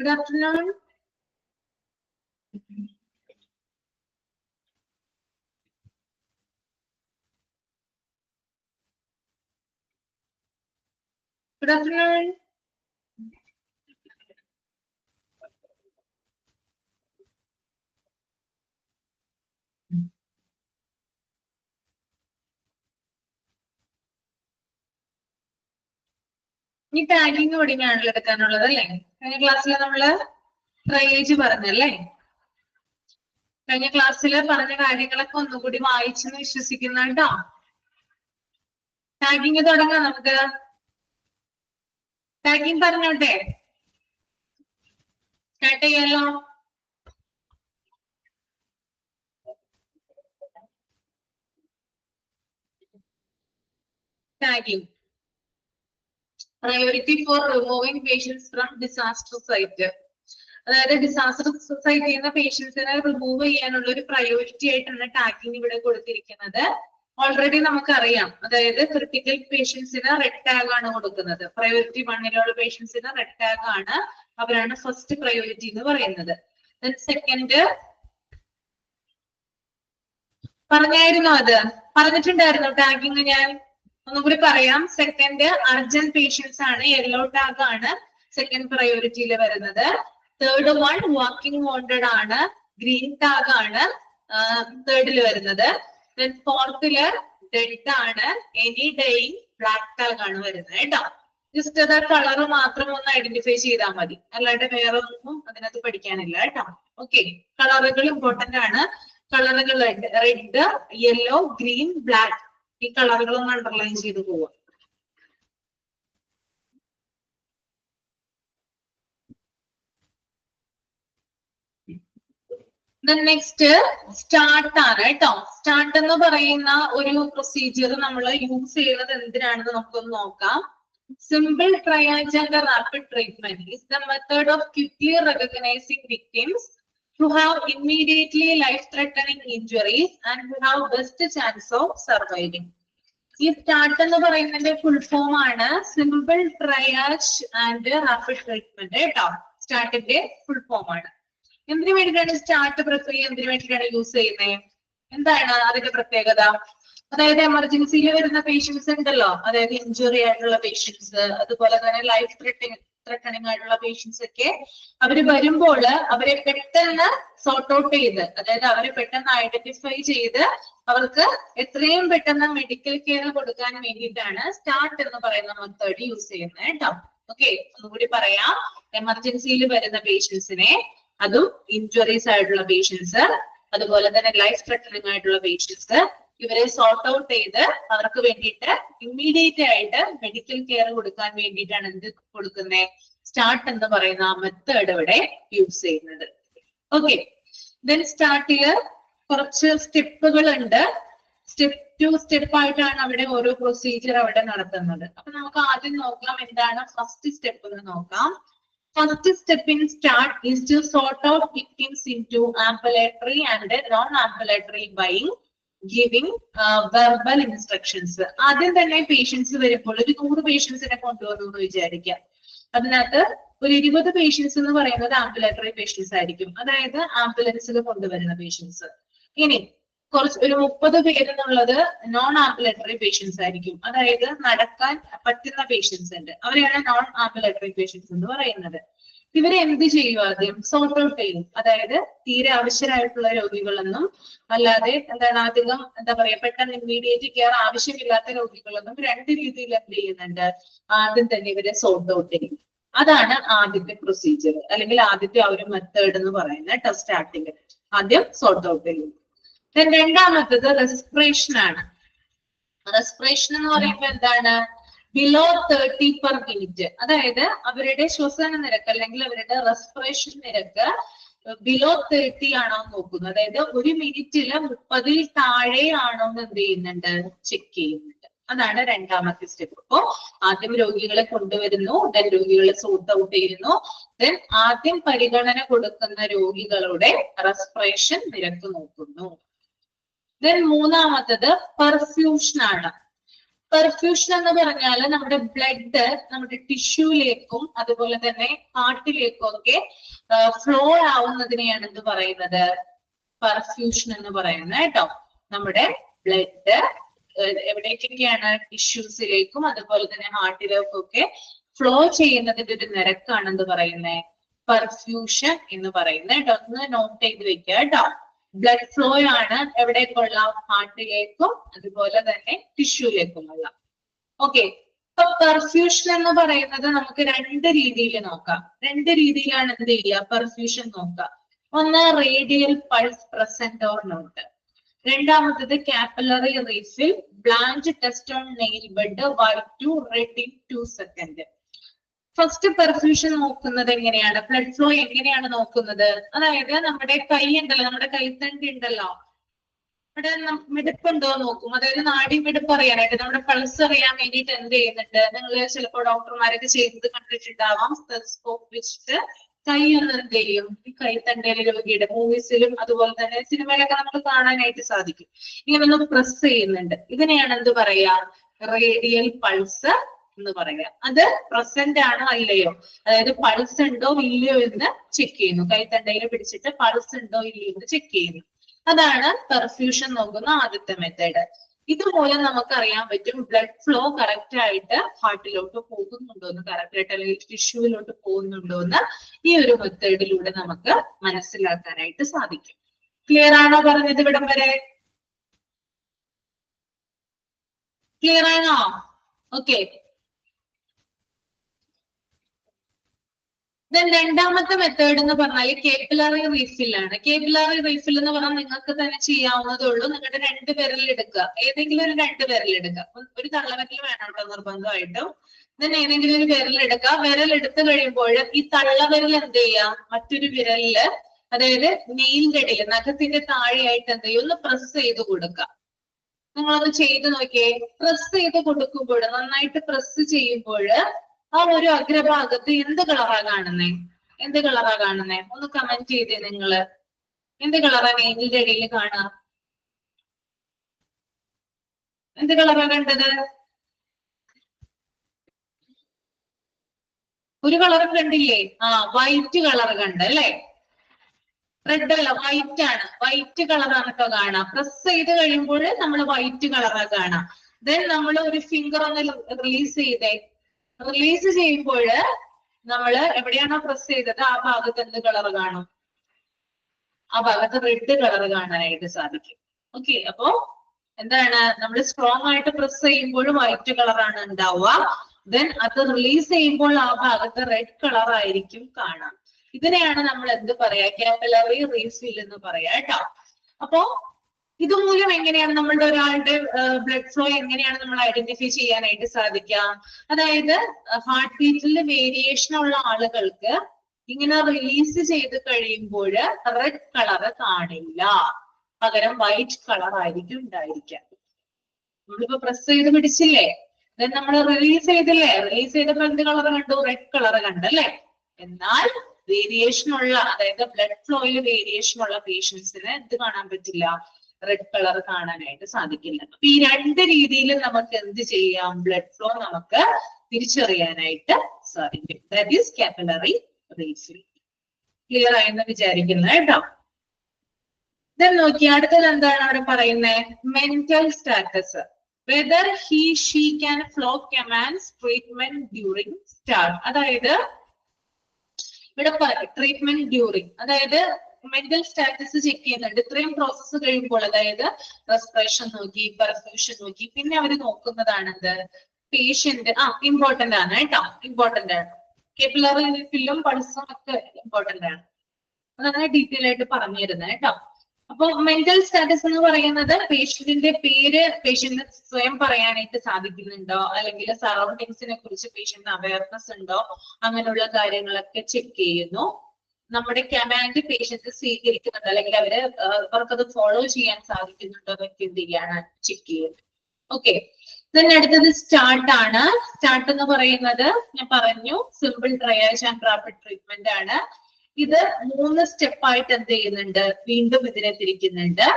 Good afternoon. Good afternoon. ഈ tagging തുടങ്ങിയാണല്ലോ എടുക്കാനുള്ളത് അല്ലേ? കഴിഞ്ഞ ക്ലാസ്സിൽ നമ്മള് ട്രയേജ് പറഞ്ഞല്ലേ? കഴിഞ്ഞ ക്ലാസ്സിൽ പറഞ്ഞ കാര്യങ്ങളൊക്കെ ഒന്നുകൂടി വായിച്ചെന്ന് വിശ്വസിക്കുന്നുണ്ടോ? ടാഗിങ് തുടങ്ങാം നമുക്ക്. ടാഗിങ് പറഞ്ഞോട്ടെ? സ്റ്റാർട്ട് ചെയ്യാലോ? Tagging. Priority for removing patients from disaster site. അതായത് ഡിസാസ്റ്റർ സൈറ്റ് ചെയ്യുന്ന പേഷ്യൻസിനെ റിമൂവ് ചെയ്യാനുള്ള ഒരു പ്രയോറിറ്റി ആയിട്ടാണ് ടാഗിങ് ഇവിടെ കൊടുത്തിരിക്കുന്നത്. ഓൾറെഡി നമുക്കറിയാം, അതായത് ക്രിട്ടിക്കൽ പേഷ്യൻസിന് റെഡ് ടാഗ് ആണ് കൊടുക്കുന്നത്. പ്രയോറിറ്റി 1 പേഷ്യൻസിന് റെഡ് ടാഗ് ആണ്, അവരാണ് ഫസ്റ്റ് പ്രയോറിറ്റി എന്ന് പറയുന്നത്. സെക്കൻഡ് പറഞ്ഞായിരുന്നോ? അത് പറഞ്ഞിട്ടുണ്ടായിരുന്നു ടാഗിങ്. ഞാൻ ഒന്നുകൂടി പറയാം. സെക്കൻഡ് അർജന്റ് പേഷ്യൻസ് ആണ്, യെല്ലോ ടാഗ് ആണ് സെക്കൻഡ് പ്രയോറിറ്റിയിൽ വരുന്നത്. തേർഡ് വൺ വാക്കിംഗ് വോണ്ടഡ് ആണ്, ഗ്രീൻ ടാഗ് ആണ് തേർഡിൽ വരുന്നത്. ഫോർത്തില് ഡെഡ് ആണ്, എനി ഡേയിങ് ബ്ലാക്ക് ടാഗ് ആണ് വരുന്നത് കേട്ടോ. ജസ്റ്റ് അത് കളർ മാത്രം ഒന്ന് ഐഡന്റിഫൈ ചെയ്താൽ മതി, അല്ലാണ്ട് വേറെ ഒന്നും അതിനകത്ത് പഠിക്കാനില്ല കേട്ടോ. ഓക്കെ, കളറുകൾ ഇമ്പോർട്ടന്റ് ആണ്. കളറുകൾ റെഡ്, യെല്ലോ, ഗ്രീൻ, ബ്ലാക്ക്, ഈ കളറുകളൊന്ന് അണ്ടർലൈൻ ചെയ്ത് പോവാം. നെക്സ്റ്റ് സ്റ്റാർട്ട് ആണ് കേട്ടോ. സ്റ്റാർട്ട് എന്ന് പറയുന്ന ഒരു പ്രൊസീജിയർ നമ്മൾ യൂസ് ചെയ്യുന്നത് എന്തിനാണെന്ന് നമുക്കൊന്ന് നോക്കാം. Simple triage and rapid treatment is the method of quickly recognizing victims who have immediately life-threatening injuries and who have best chance of surviving. ഈ സ്റ്റാർട്ട് എന്ന് പറയുന്നതിന്റെ ഫുൾ ഫോം ആണ് simple triage and rapid treatment കേട്ടോ. സ്റ്റാർട്ടിന്റെ full form ആണ്. എന്തിനു വേണ്ടിയിട്ടാണ് start പ്രക്രിയ എന്തിനു വേണ്ടിയിട്ടാണ് യൂസ് ചെയ്യുന്നത്? എന്താണ് അതിന്റെ പ്രത്യേകത? അതായത് എമർജൻസിയിൽ വരുന്ന പേഷ്യൻസ് ഉണ്ടല്ലോ, അതായത് ഇഞ്ചുറി ആയിട്ടുള്ള പേഷ്യൻസ്, അതുപോലെ തന്നെ ലൈഫ് ത്രെട്ടണിങ് ആയിട്ടുള്ള പേഷ്യൻസ് ഒക്കെ അവര് വരുമ്പോൾ അവരെ പെട്ടെന്ന് സോർട്ട് ഔട്ട് ചെയ്ത്, അതായത് അവരെ പെട്ടെന്ന് ഐഡന്റിഫൈ ചെയ്ത് അവർക്ക് എത്രയും പെട്ടെന്ന് മെഡിക്കൽ കെയർ കൊടുക്കാൻ വേണ്ടിയിട്ടാണ് സ്റ്റാർട്ട് എന്ന് പറയുന്ന മെത്തേഡ് യൂസ് ചെയ്യുന്നത് കേട്ടോ. ഓക്കെ, ഒന്നുകൂടി പറയാം. എമർജൻസിയിൽ വരുന്ന പേഷ്യൻസിനെ, അതും ഇഞ്ചുറീസ് ആയിട്ടുള്ള പേഷ്യൻസ്, അതുപോലെ തന്നെ ലൈഫ് ത്രെട്ടണിങ് ആയിട്ടുള്ള പേഷ്യൻസ്, ഇവരെ സോർട്ട് ഔട്ട് ചെയ്ത് അവർക്ക് വേണ്ടിയിട്ട് ഇമ്മീഡിയറ്റ് ആയിട്ട് മെഡിക്കൽ കെയർ കൊടുക്കാൻ വേണ്ടിയിട്ടാണ് എന്ത് കൊടുക്കുന്നത്? സ്റ്റാർട്ട് എന്ന് പറയുന്ന ആ മെത്തേഡ് ഇവിടെ യൂസ് ചെയ്യുന്നത്. ഓക്കെ, ദെൻ സ്റ്റാർട്ടില് കുറച്ച് സ്റ്റെപ്പുകൾ ഉണ്ട്. സ്റ്റെപ്പ് ആയിട്ടാണ് അവിടെ ഓരോ പ്രൊസീജിയർ അവിടെ നടത്തുന്നത്. അപ്പൊ നമുക്ക് ആദ്യം നോക്കാം എന്താണ് ഫസ്റ്റ് സ്റ്റെപ്പ് എന്ന് നോക്കാം. First step in start is to sort out victims into ambulatory and non-ambulatory by giving verbal instructions. ആദ്യം തന്നെ പേഷ്യൻസ് വരുമ്പോൾ ഒരു 100 പേഷ്യൻസിനെ കൊണ്ടുവന്നു എന്ന് വിചാരിക്കാം. അതിനകത്ത് ഒരു 20 പേഷ്യൻസ് എന്ന് പറയുന്നത് ആംബുലേറ്ററി പേഷ്യൻസ് ആയിരിക്കും, അതായത് ആംബുലൻസിൽ കൊണ്ടുവരുന്ന പേഷ്യൻസ്. ഇനി ഒരു 30 പേരെന്നുള്ളത് നോൺ ആംബുലേറ്ററി പേഷ്യൻസ് ആയിരിക്കും, അതായത് നടക്കാൻ പറ്റുന്ന പേഷ്യൻസ് ഉണ്ട്, അവരെയാണ് നോൺ ആംബുലേറ്ററി പേഷ്യൻസ് എന്ന് പറയുന്നത്. ഇവരെ എന്ത് ചെയ്യും? ആദ്യം സോർട്ട് ഔട്ട് ചെയ്യും. അതായത് തീരെ ആവശ്യമായിട്ടുള്ള രോഗികളെന്നും അല്ലാതെ അധികം പെട്ടെന്ന് ഇമ്മീഡിയറ്റ് കെയർ ആവശ്യമില്ലാത്ത രോഗികളെന്നും രണ്ട് രീതിയിൽ എന്ത് ചെയ്യുന്നുണ്ട്? ആദ്യം തന്നെ ഇവരെ സോർട്ട് ഔട്ട് ചെയ്യും. അതാണ് ആദ്യത്തെ പ്രൊസീജിയർ, അല്ലെങ്കിൽ ആദ്യത്തെ ആ ഒരു മെത്തേഡ് എന്ന് പറയുന്നത്. സ്റ്റാർട്ടിങ് ആദ്യം സോർട്ട് ഔട്ട് ചെയ്യും. രണ്ടാമത്തത് റെസ്പിറേഷൻ ആണ്. റെസ്പിറേഷൻ എന്ന് പറയുമ്പോൾ എന്താണ്? ബിലോ 30 per minute, അതായത് അവരുടെ ശ്വസന നിരക്ക് അല്ലെങ്കിൽ അവരുടെ റെസ്പിറേഷൻ നിരക്ക് ബിലോ 30 ആണോ നോക്കുന്നത്. അതായത് ഒരു മിനിറ്റില് 30-ൽ താഴെ ആണോ എന്ന് എന്ത് ചെയ്യുന്നുണ്ട്? ചെക്ക് ചെയ്യുന്നുണ്ട്. അതാണ് രണ്ടാമത്തെ സ്റ്റെപ്പ്. അപ്പോ ആദ്യം രോഗികളെ കൊണ്ടുവരുന്നു, ദെൻ രോഗികളെ സോർട്ട് ഔട്ട് ചെയ്യുന്നു, ദെൻ ആദ്യം പരിഗണന കൊടുക്കുന്ന രോഗികളുടെ റെസ്പിറേഷൻ നിരക്ക് നോക്കുന്നു. ദെൻ മൂന്നാമത്തത് പെർഫ്യൂഷൻ ആണ്. പെർഫ്യൂഷൻ എന്ന് പറഞ്ഞാൽ നമ്മുടെ ബ്ലഡ് നമ്മുടെ ടിഷ്യൂലേക്കും അതുപോലെ തന്നെ ഹാർട്ടിലേക്കും ഒക്കെ ഫ്ലോ ആവുന്നതിനെയാണ് എന്ത് പറയുന്നത്, പെർഫ്യൂഷൻ എന്ന് പറയുന്നത് കേട്ടോ. നമ്മുടെ ബ്ലഡ് എവിടേക്കൊക്കെയാണ്, ടിഷ്യൂസിലേക്കും അതുപോലെ തന്നെ ഹാർട്ടിലേക്കും ഒക്കെ ഫ്ലോ ചെയ്യുന്നതിന്റെ ഒരു നിരക്കാണ് എന്ത് പറയുന്നത്, പെർഫ്യൂഷൻ എന്ന് പറയുന്നത് കേട്ടോ. ഒന്ന് നോട്ട് ചെയ്ത് വെക്കുക കേട്ടോ. ബ്ലഡ് ഫ്ലോ ആണ് എവിടേക്കുള്ള, ഹാർട്ടിലേക്കും അതുപോലെ തന്നെ ടിഷ്യൂലേക്കുമുള്ള. ഓക്കെ, അപ്പൊ പെർഫ്യൂഷൻ എന്ന് പറയുന്നത് നമുക്ക് രണ്ട് രീതിയിൽ നോക്കാം. രണ്ട് രീതിയിലാണ് എന്ത് ചെയ്യുക, പെർഫ്യൂഷൻ നോക്കാം. ഒന്ന് radial pulse present or not. രണ്ടാമത്തത് capillary refill, blanch test on nail bed, white to red in 2 second. First perfusion നോക്കുന്നത് എങ്ങനെയാണ്, ബ്ലഡ് ഫ്ലോ എങ്ങനെയാണ് നോക്കുന്നത്, അതായത് നമ്മുടെ കൈ ഉണ്ടല്ലോ, നമ്മുടെ കൈത്തണ്ടി ഉണ്ടല്ലോ, അവിടെ മിടിപ്പുണ്ടോ നോക്കും. അതായത് നാഡി മിടിപ്പ് അറിയാനായിട്ട്, നമ്മുടെ പൾസ് അറിയാൻ വേണ്ടിയിട്ട് എന്ത് ചെയ്യുന്നുണ്ട്, നിങ്ങൾ ചിലപ്പോൾ ഡോക്ടർമാരൊക്കെ ചെയ്യുന്നത് കണ്ടിട്ടുണ്ടാവാം. സ്റ്റെതസ്കോപ്പ് വെച്ചിട്ട് കൈ ഒന്ന് എന്ത് ചെയ്യും, ഈ കൈത്തണ്ടയിലെ രോഗിയുടെ മൂവീസിലും അതുപോലെ തന്നെ സിനിമയിലൊക്കെ നമുക്ക് കാണാനായിട്ട് സാധിക്കും. ഇങ്ങനെ ഒന്ന് പ്രസ് ചെയ്യുന്നുണ്ട്. ഇതിനെയാണ് എന്ത് പറയാ, റേഡിയൽ പൾസ് എന്ന് പറയാ. അത് പ്രസന്റ് ആണോ അല്ലയോ, അതായത് പൾസ് ഉണ്ടോ ഇല്ലയോ എന്ന് ചെക്ക് ചെയ്യുന്നു. കൈത്തണ്ടയിൽ പിടിച്ചിട്ട് പൾസ് ഉണ്ടോ ഇല്ലയോ എന്ന് ചെക്ക് ചെയ്യുന്നു. അതാണ് പെർഫ്യൂഷൻ നോക്കുന്ന ആദ്യത്തെ മെത്തേഡ്. ഇതുപോലെ നമുക്കറിയാൻ പറ്റും ബ്ലഡ് ഫ്ലോ കറക്റ്റ് ആയിട്ട് ഹാർട്ടിലോട്ട് പോകുന്നുണ്ടോ എന്ന്, കറക്റ്റ് ആയിട്ട് അല്ലെങ്കിൽ ടിഷ്യൂവിലോട്ട് പോകുന്നുണ്ടോ എന്ന് ഈ ഒരു മെത്തേഡിലൂടെ നമുക്ക് മനസ്സിലാക്കാനായിട്ട് സാധിക്കും. ക്ലിയർ ആണോ പറഞ്ഞത് ഇവിടം വരെ? ക്ലിയർ ആണോ? ഓക്കെ. രണ്ടാമത്തെ മെത്തേഡ് എന്ന് പറഞ്ഞാൽ കേപ്പിലറി റീഫിൽ ആണ്. കേപ്പിലറി റീഫിൽ എന്ന് പറഞ്ഞാൽ നിങ്ങൾക്ക് തന്നെ ചെയ്യാവുന്നതേ ഉള്ളൂ. നിങ്ങളുടെ 2 വിരൽ എടുക്കുക, ഏതെങ്കിലും ഒരു 2 വിരൽ എടുക്കുക. ഒരു തള്ളവിരൽ വേണം കേട്ടോ നിർബന്ധമായിട്ടും. ഏതെങ്കിലും ഒരു വിരൽ എടുക്കുക. വിരൽ എടുത്തു കഴിയുമ്പോൾ ഈ തള്ളവിരൽ എന്ത് ചെയ്യാം, മറ്റൊരു വിരലില് അതായത് നെയിലിന്റെ ഇടയിൽ നഖത്തിന്റെ താഴെയായിട്ട് എന്ത് ചെയ്യും, ഒന്ന് പ്രസ് ചെയ്ത് കൊടുക്കുക. നിങ്ങളൊന്ന് ചെയ്ത് നോക്കിയേ. പ്രസ് ചെയ്ത് കൊടുക്കുമ്പോൾ, നന്നായിട്ട് പ്രസ് ചെയ്യുമ്പോൾ ആ ഒരു അഗ്രഭാഗത്ത് എന്ത് കളറാ കാണുന്നേ, എന്ത് കളറാ കാണുന്നേ, ഒന്ന് കമന്റ് ചെയ്തേ നിങ്ങള്. എന്ത് കളറാ നെയിലിന്റെ ഇടയിൽ കാണാം, എന്ത് കളറാ കണ്ടത്? ഒരു കളറും കണ്ടില്ലേ? വൈറ്റ് കളർ കണ്ട് അല്ലേ? റെഡ് അല്ല, വൈറ്റ് ആണ്. വൈറ്റ് കളറാണ് ഇപ്പൊ കാണാം. പ്രസ് ചെയ്ത് കഴിയുമ്പോൾ നമ്മൾ വൈറ്റ് കളറാ കാണാം. ദെൻ നമ്മൾ ഒരു ഫിംഗർ ഒന്ന് റിലീസ് ചെയ്തേ. റിലീസ് ചെയ്യുമ്പോൾ നമ്മൾ എവിടെയാണോ പ്രസ് ചെയ്തത് ആ ഭാഗത്ത് എന്ത് കളർ കാണും, ആ ഭാഗത്ത് റെഡ് കളർ കാണാനായിട്ട് സാധിക്കും. ഓക്കെ, അപ്പോ എന്താണ്, നമ്മൾ സ്ട്രോങ് ആയിട്ട് പ്രസ് ചെയ്യുമ്പോൾ വൈറ്റ് കളറാണ് ഉണ്ടാവുക. ദെൻ അത് റിലീസ് ചെയ്യുമ്പോൾ ആ ഭാഗത്ത് റെഡ് കളർ ആയിരിക്കും കാണാം. ഇതിനെയാണ് നമ്മൾ എന്ത് പറയാ, കാപ്പിലറി റീഫിൽ എന്ന് പറയാ കേട്ടോ. അപ്പോ ഇതുമൂലം എങ്ങനെയാണ് നമ്മളുടെ ഒരാളുടെ ബ്ലഡ് ഫ്ലോ എങ്ങനെയാണ് നമ്മൾ ഐഡന്റിഫൈ ചെയ്യാനായിട്ട് സാധിക്കുക, അതായത് ഹാർട്ട് ബീറ്റിൽ വേരിയേഷൻ ഉള്ള ആളുകൾക്ക് ഇങ്ങനെ റിലീസ് ചെയ്ത് കഴിയുമ്പോൾ റെഡ് കളർ കാണില്ല, പകരം വൈറ്റ് കളർ ആയിരിക്കും ഉണ്ടായിരിക്കുക. നമ്മളിപ്പോ പ്രസ് ചെയ്ത് പിടിച്ചില്ലേ, ദെൻ നമ്മൾ റിലീസ് ചെയ്തില്ലേ, റിലീസ് ചെയ്തപ്പോൾ എന്ത് കളർ കണ്ടു, റെഡ് കളർ കണ്ടല്ലേ. എന്നാൽ വേരിയേഷൻ ഉള്ള, അതായത് ബ്ലഡ് ഫ്ലോയിൽ വേരിയേഷൻ ഉള്ള പേഷ്യൻസിന് എന്ത് കാണാൻ പറ്റില്ല, റെഡ് കളർ കാണാനായിട്ട് സാധിക്കില്ല. അപ്പൊ ഈ 2 രീതിയിൽ നമുക്ക് എന്ത് ചെയ്യാം, ബ്ലഡ് ഫ്ലോ നമുക്ക് തിരിച്ചറിയാനായിട്ട് സാധിക്കും. That is capillary refill. Clear ആയെന്ന് വിചാരിക്കുന്നു കേട്ടോ. ദെൻ നോക്കി അടുത്തത് എന്താണ് അവിടെ പറയുന്നത്, mental status. Whether he she can flow commands treatment during start. അതായത് ഇവിടെ ട്രീറ്റ്മെന്റ് ഡ്യൂറിങ്, അതായത് മെന്റൽ സ്റ്റാറ്റസ് ചെക്ക് ചെയ്യുന്നുണ്ട്. ഇത്രയും പ്രോസസ്സ് കഴിയുമ്പോൾ, അതായത് റെസ്പിറേഷൻ നോക്കി, പെർഫ്യൂഷൻ നോക്കി, പിന്നെ അവർ നോക്കുന്നതാണ് എന്ത്, പേഷ്യന്റ്. ഇമ്പോർട്ടന്റ് ആണ് കേട്ടോ, ഇമ്പോർട്ടന്റ് ആണ്. കേപ്പിലറി റീഫിലും പൾസും ഒക്കെ ഇമ്പോർട്ടന്റ് ആണ്. അതങ്ങനെ ഡീറ്റെയിൽ ആയിട്ട് പറഞ്ഞു തരുന്നത് കേട്ടോ. അപ്പൊ മെന്റൽ സ്റ്റാറ്റസ് എന്ന് പറയുന്നത് പേഷ്യന്റിന്റെ പേര് പേഷ്യന്റിന് സ്വയം പറയാനായിട്ട് സാധിക്കുന്നുണ്ടോ, അല്ലെങ്കിൽ സറൗണ്ടിങ്സിനെ കുറിച്ച് പേഷ്യന്റിന് അവയർനെസ് ഉണ്ടോ, അങ്ങനെയുള്ള കാര്യങ്ങളൊക്കെ ചെക്ക് ചെയ്യുന്നു. നമ്മുടെ കമാൻഡ് പേഷ്യന്റ് സ്വീകരിക്കുന്നുണ്ടോ, അല്ലെങ്കിൽ അവർക്കത് ഫോളോ ചെയ്യാൻ സാധിക്കുന്നുണ്ടോ എന്നൊക്കെ എന്ത് ചെയ്യാണ്, ചെക്ക് ചെയ്യുന്നത്. ഓക്കെ, അടുത്തത് സ്റ്റാർട്ട് ആണ്. സ്റ്റാർട്ട് എന്ന് പറയുന്നത് ഞാൻ പറഞ്ഞു, simple triage and rapid treatment ആണ്. ഇത് 3 സ്റ്റെപ്പ് ആയിട്ട് എന്ത് ചെയ്യുന്നുണ്ട്, വീണ്ടും ഇതിനെ തിരിക്കുന്നുണ്ട്.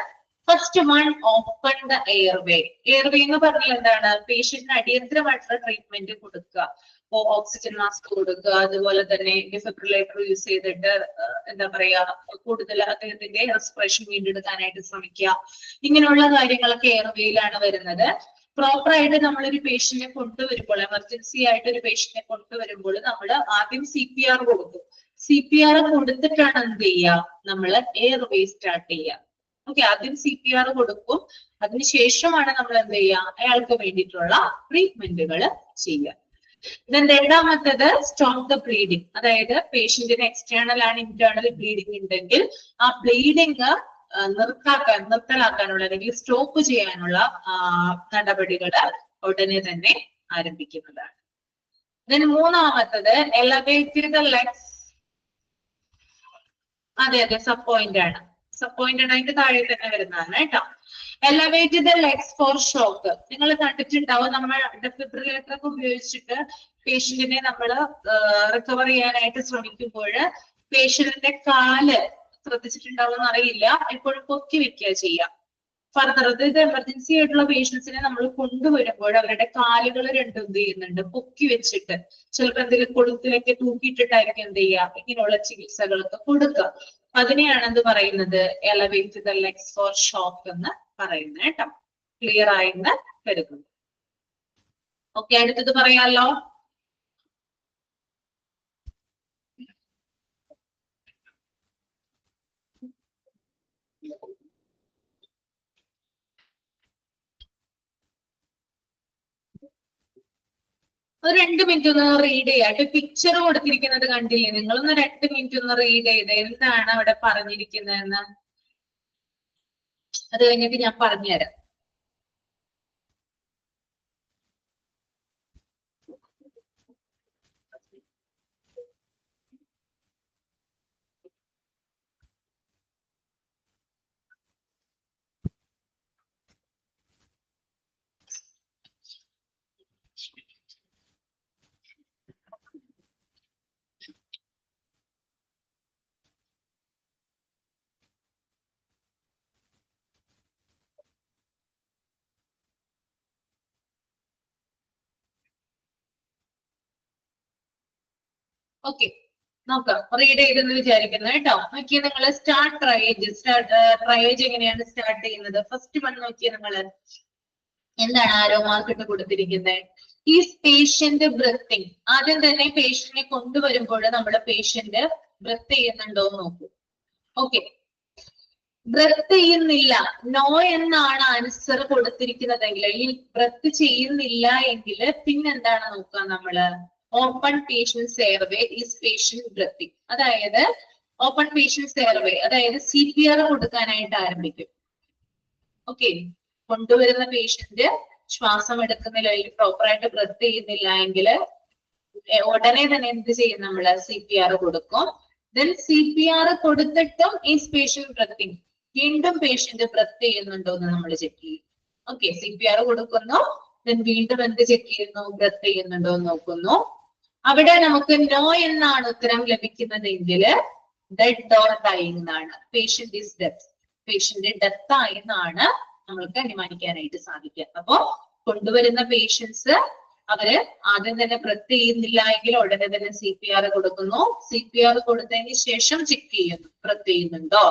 First one, open the airway. Airway എന്ന് പറഞ്ഞാൽ എന്താണ്? പേഷ്യന്റിന് അടിയന്തരമായിട്ടുള്ള ട്രീറ്റ്മെന്റ് കൊടുക്കുക. ഇപ്പോ ഓക്സിജൻ മാസ്ക് കൊടുക്കുക, അതുപോലെ തന്നെ ഡിഫിബ്രിലേറ്റർ യൂസ് ചെയ്തിട്ട് എന്താ പറയാ കൂടുതൽ അദ്ദേഹത്തിന്റെ റെസ്പിറേഷൻ വീണ്ടെടുക്കാനായിട്ട് ശ്രമിക്കുക. ഇങ്ങനെയുള്ള കാര്യങ്ങളൊക്കെ എയർവേയിലാണ് വരുന്നത്. പ്രോപ്പർ ആയിട്ട് നമ്മളൊരു പേഷ്യന്റിനെ കൊണ്ടുവരുമ്പോൾ, എമർജൻസി ആയിട്ട് ഒരു പേഷ്യന്റിനെ കൊണ്ടുവരുമ്പോൾ നമ്മൾ ആദ്യം CPR കൊടുക്കും. CPR കൊടുത്തിട്ടാണ് എന്ത് ചെയ്യുക? നമ്മൾ എയർവേ സ്റ്റാർട്ട് ചെയ്യുക. ഓക്കെ, ആദ്യം CPR കൊടുക്കും, അതിനുശേഷമാണ് നമ്മൾ എന്ത് ചെയ്യുക? അയാൾക്ക് വേണ്ടിയിട്ടുള്ള ട്രീറ്റ്മെന്റുകൾ ചെയ്യുക. രണ്ടാമത്തത് സ്റ്റോപ്പ് ദ ബ്ലീഡിങ്. അതായത് പേഷ്യന്റിന് എക്സ്റ്റേണൽ ആണ് ഇന്റേണൽ ബ്ലീഡിങ് ഉണ്ടെങ്കിൽ ആ ബ്ലീഡിങ് നിർത്തലാക്കാനുള്ള അല്ലെങ്കിൽ സ്റ്റോപ്പ് ചെയ്യാനുള്ള നടപടികൾ ഉടനെ തന്നെ ആരംഭിക്കുന്നതാണ്. മൂന്നാമത്തത് എലവേറ്റ് ദ ലെഗ്സ്. അതെ, സബ് പോയിന്റ് ആണ്. സബ് പോയിന്റ് അതിന്റെ താഴെ തന്നെ വരുന്നതാണ് കേട്ടോ. Elevate the legs for shock. നിങ്ങൾ കണ്ടിട്ടുണ്ടാവും, നമ്മൾ ഡെഫിബ്രിലേറ്റർ ഒക്കെ ഉപയോഗിച്ചിട്ട് പേഷ്യന്റിനെ നമ്മൾ റിക്കവർ ചെയ്യാനായിട്ട് ശ്രമിക്കുമ്പോൾ പേഷ്യന്റിന്റെ കാല് ശ്രദ്ധിച്ചിട്ടുണ്ടാവും എന്നറിയില്ല, എപ്പോഴും പൊക്കി വെക്കുക ചെയ്യാം. ഫർദർ ഇത് എമർജൻസി ആയിട്ടുള്ള പേഷ്യൻസിനെ നമ്മൾ കൊണ്ടുവരുമ്പോൾ അവരുടെ കാലുകൾ രണ്ടും എന്ത് ചെയ്യുന്നുണ്ട്? പൊക്കി വെച്ചിട്ട്, ചിലപ്പോൾ എന്തെങ്കിലും കൊളുത്തിലൊക്കെ തൂക്കിയിട്ടിട്ടായിരിക്കും എന്ത് ചെയ്യുക? ഇങ്ങനെയുള്ള ചികിത്സകളൊക്കെ കൊടുക്കുക. അതിനെയാണ് എന്ത് പറയുന്നത്? Elevate the legs for shock എന്ന് പറയുന്നത് കേട്ടോ. ക്ലിയർ ആയെന്ന് കരുതുന്നു. ഓക്കെ, അടുത്തത് പറയാലോ. ഒരു 2 മിനിറ്റ് ഒന്ന് റീഡ് ചെയ്യാം. പിക്ചർ കൊടുത്തിരിക്കുന്നത് കണ്ടില്ലേ? നിങ്ങളൊന്ന് 2 മിനിറ്റ് ഒന്ന് റീഡ് ചെയ്ത് എന്താണ് അവിടെ പറഞ്ഞിരിക്കുന്നതെന്ന്. അത് കഴിഞ്ഞിട്ട് ഞാൻ പറഞ്ഞുതരാം. ഓക്കെ, നോക്കാം. റീഡ് ചെയ്തെന്ന് വിചാരിക്കുന്നു കേട്ടോ. നോക്കിയേ നിങ്ങൾ, സ്റ്റാർട്ട് ട്രയേജ്. ട്രയേജ് എങ്ങനെയാണ് സ്റ്റാർട്ട് ചെയ്യുന്നത്? ഫസ്റ്റ് വൺ നോക്കിയേ നിങ്ങൾ, എന്താണ് ആരോ മാർക്ക് ഇട്ട് കൊടുത്തിരിക്കുന്നത്? ഈ പേഷ്യന്റ് ബ്രത്തിങ്. ആദ്യം തന്നെ പേഷ്യന്റിനെ കൊണ്ടുവരുമ്പോൾ നമ്മൾ പേഷ്യന്റ് ബ്രത്ത് ചെയ്യുന്നുണ്ടോ എന്ന് നോക്കൂ. ഓക്കെ, ബ്രത്ത് ചെയ്യുന്നില്ല, നോ എന്നാണ് ആൻസർ കൊടുത്തിരിക്കുന്നതെങ്കിൽ, ഈ ബ്രത്ത് ചെയ്യുന്നില്ല എങ്കിൽ പിന്നെന്താണ് നോക്കുക നമ്മള്? Open patient's airway is patient breathing. അതായത് ഓപ്പൺ പേഷ്യൻസ് എയർവേ, അതായത് CPR കൊടുക്കാനായിട്ട് ആരംഭിക്കും. ഓക്കെ, കൊണ്ടുവരുന്ന പേഷ്യന്റ് ശ്വാസം എടുക്കുന്നില്ല, അല്ലെങ്കിൽ പ്രോപ്പറായിട്ട് ബ്രത്ത് ചെയ്യുന്നില്ല എങ്കിൽ ഉടനെ തന്നെ എന്ത് ചെയ്യും? നമ്മള് CPR കൊടുക്കും. ദെൻ CPR കൊടുത്തിട്ടും ഈസ് പേഷ്യന്റ് ബ്രത്തിങ്. വീണ്ടും പേഷ്യന്റ് ബ്രത്ത് ചെയ്യുന്നുണ്ടോ എന്ന് നമ്മൾ ചെക്ക് ചെയ്യും. ഓക്കെ, CPR കൊടുക്കുന്നു, ദെൻ വീണ്ടും എന്ത് ചെക്ക് ചെയ്യുന്നു? ബ്രത്ത് ചെയ്യുന്നുണ്ടോ എന്ന് നോക്കുന്നു. അവിടെ നമുക്ക് നോ എന്നാണ് ഉത്തരം ലഭിക്കുന്നതെങ്കിൽ ഡെഡ് ഓർ ഡൈയിങ് എന്നാണ്. Patient is death. Patient death ആയി എന്നാണ് നമ്മൾക്ക് അനുമാനിക്കാനായിട്ട് സാധിക്കുക. അപ്പോ കൊണ്ടുവരുന്ന പേഷ്യൻസ് അവര് ആദ്യം തന്നെ ബ്രത്ത് ചെയ്യുന്നില്ല എങ്കിൽ ഉടനെ തന്നെ CPR കൊടുക്കുന്നു. CPR കൊടുത്തതിന് ശേഷം ചെക്ക് ചെയ്യുന്നു ബ്രത്ത് ചെയ്യുന്നുണ്ടോ.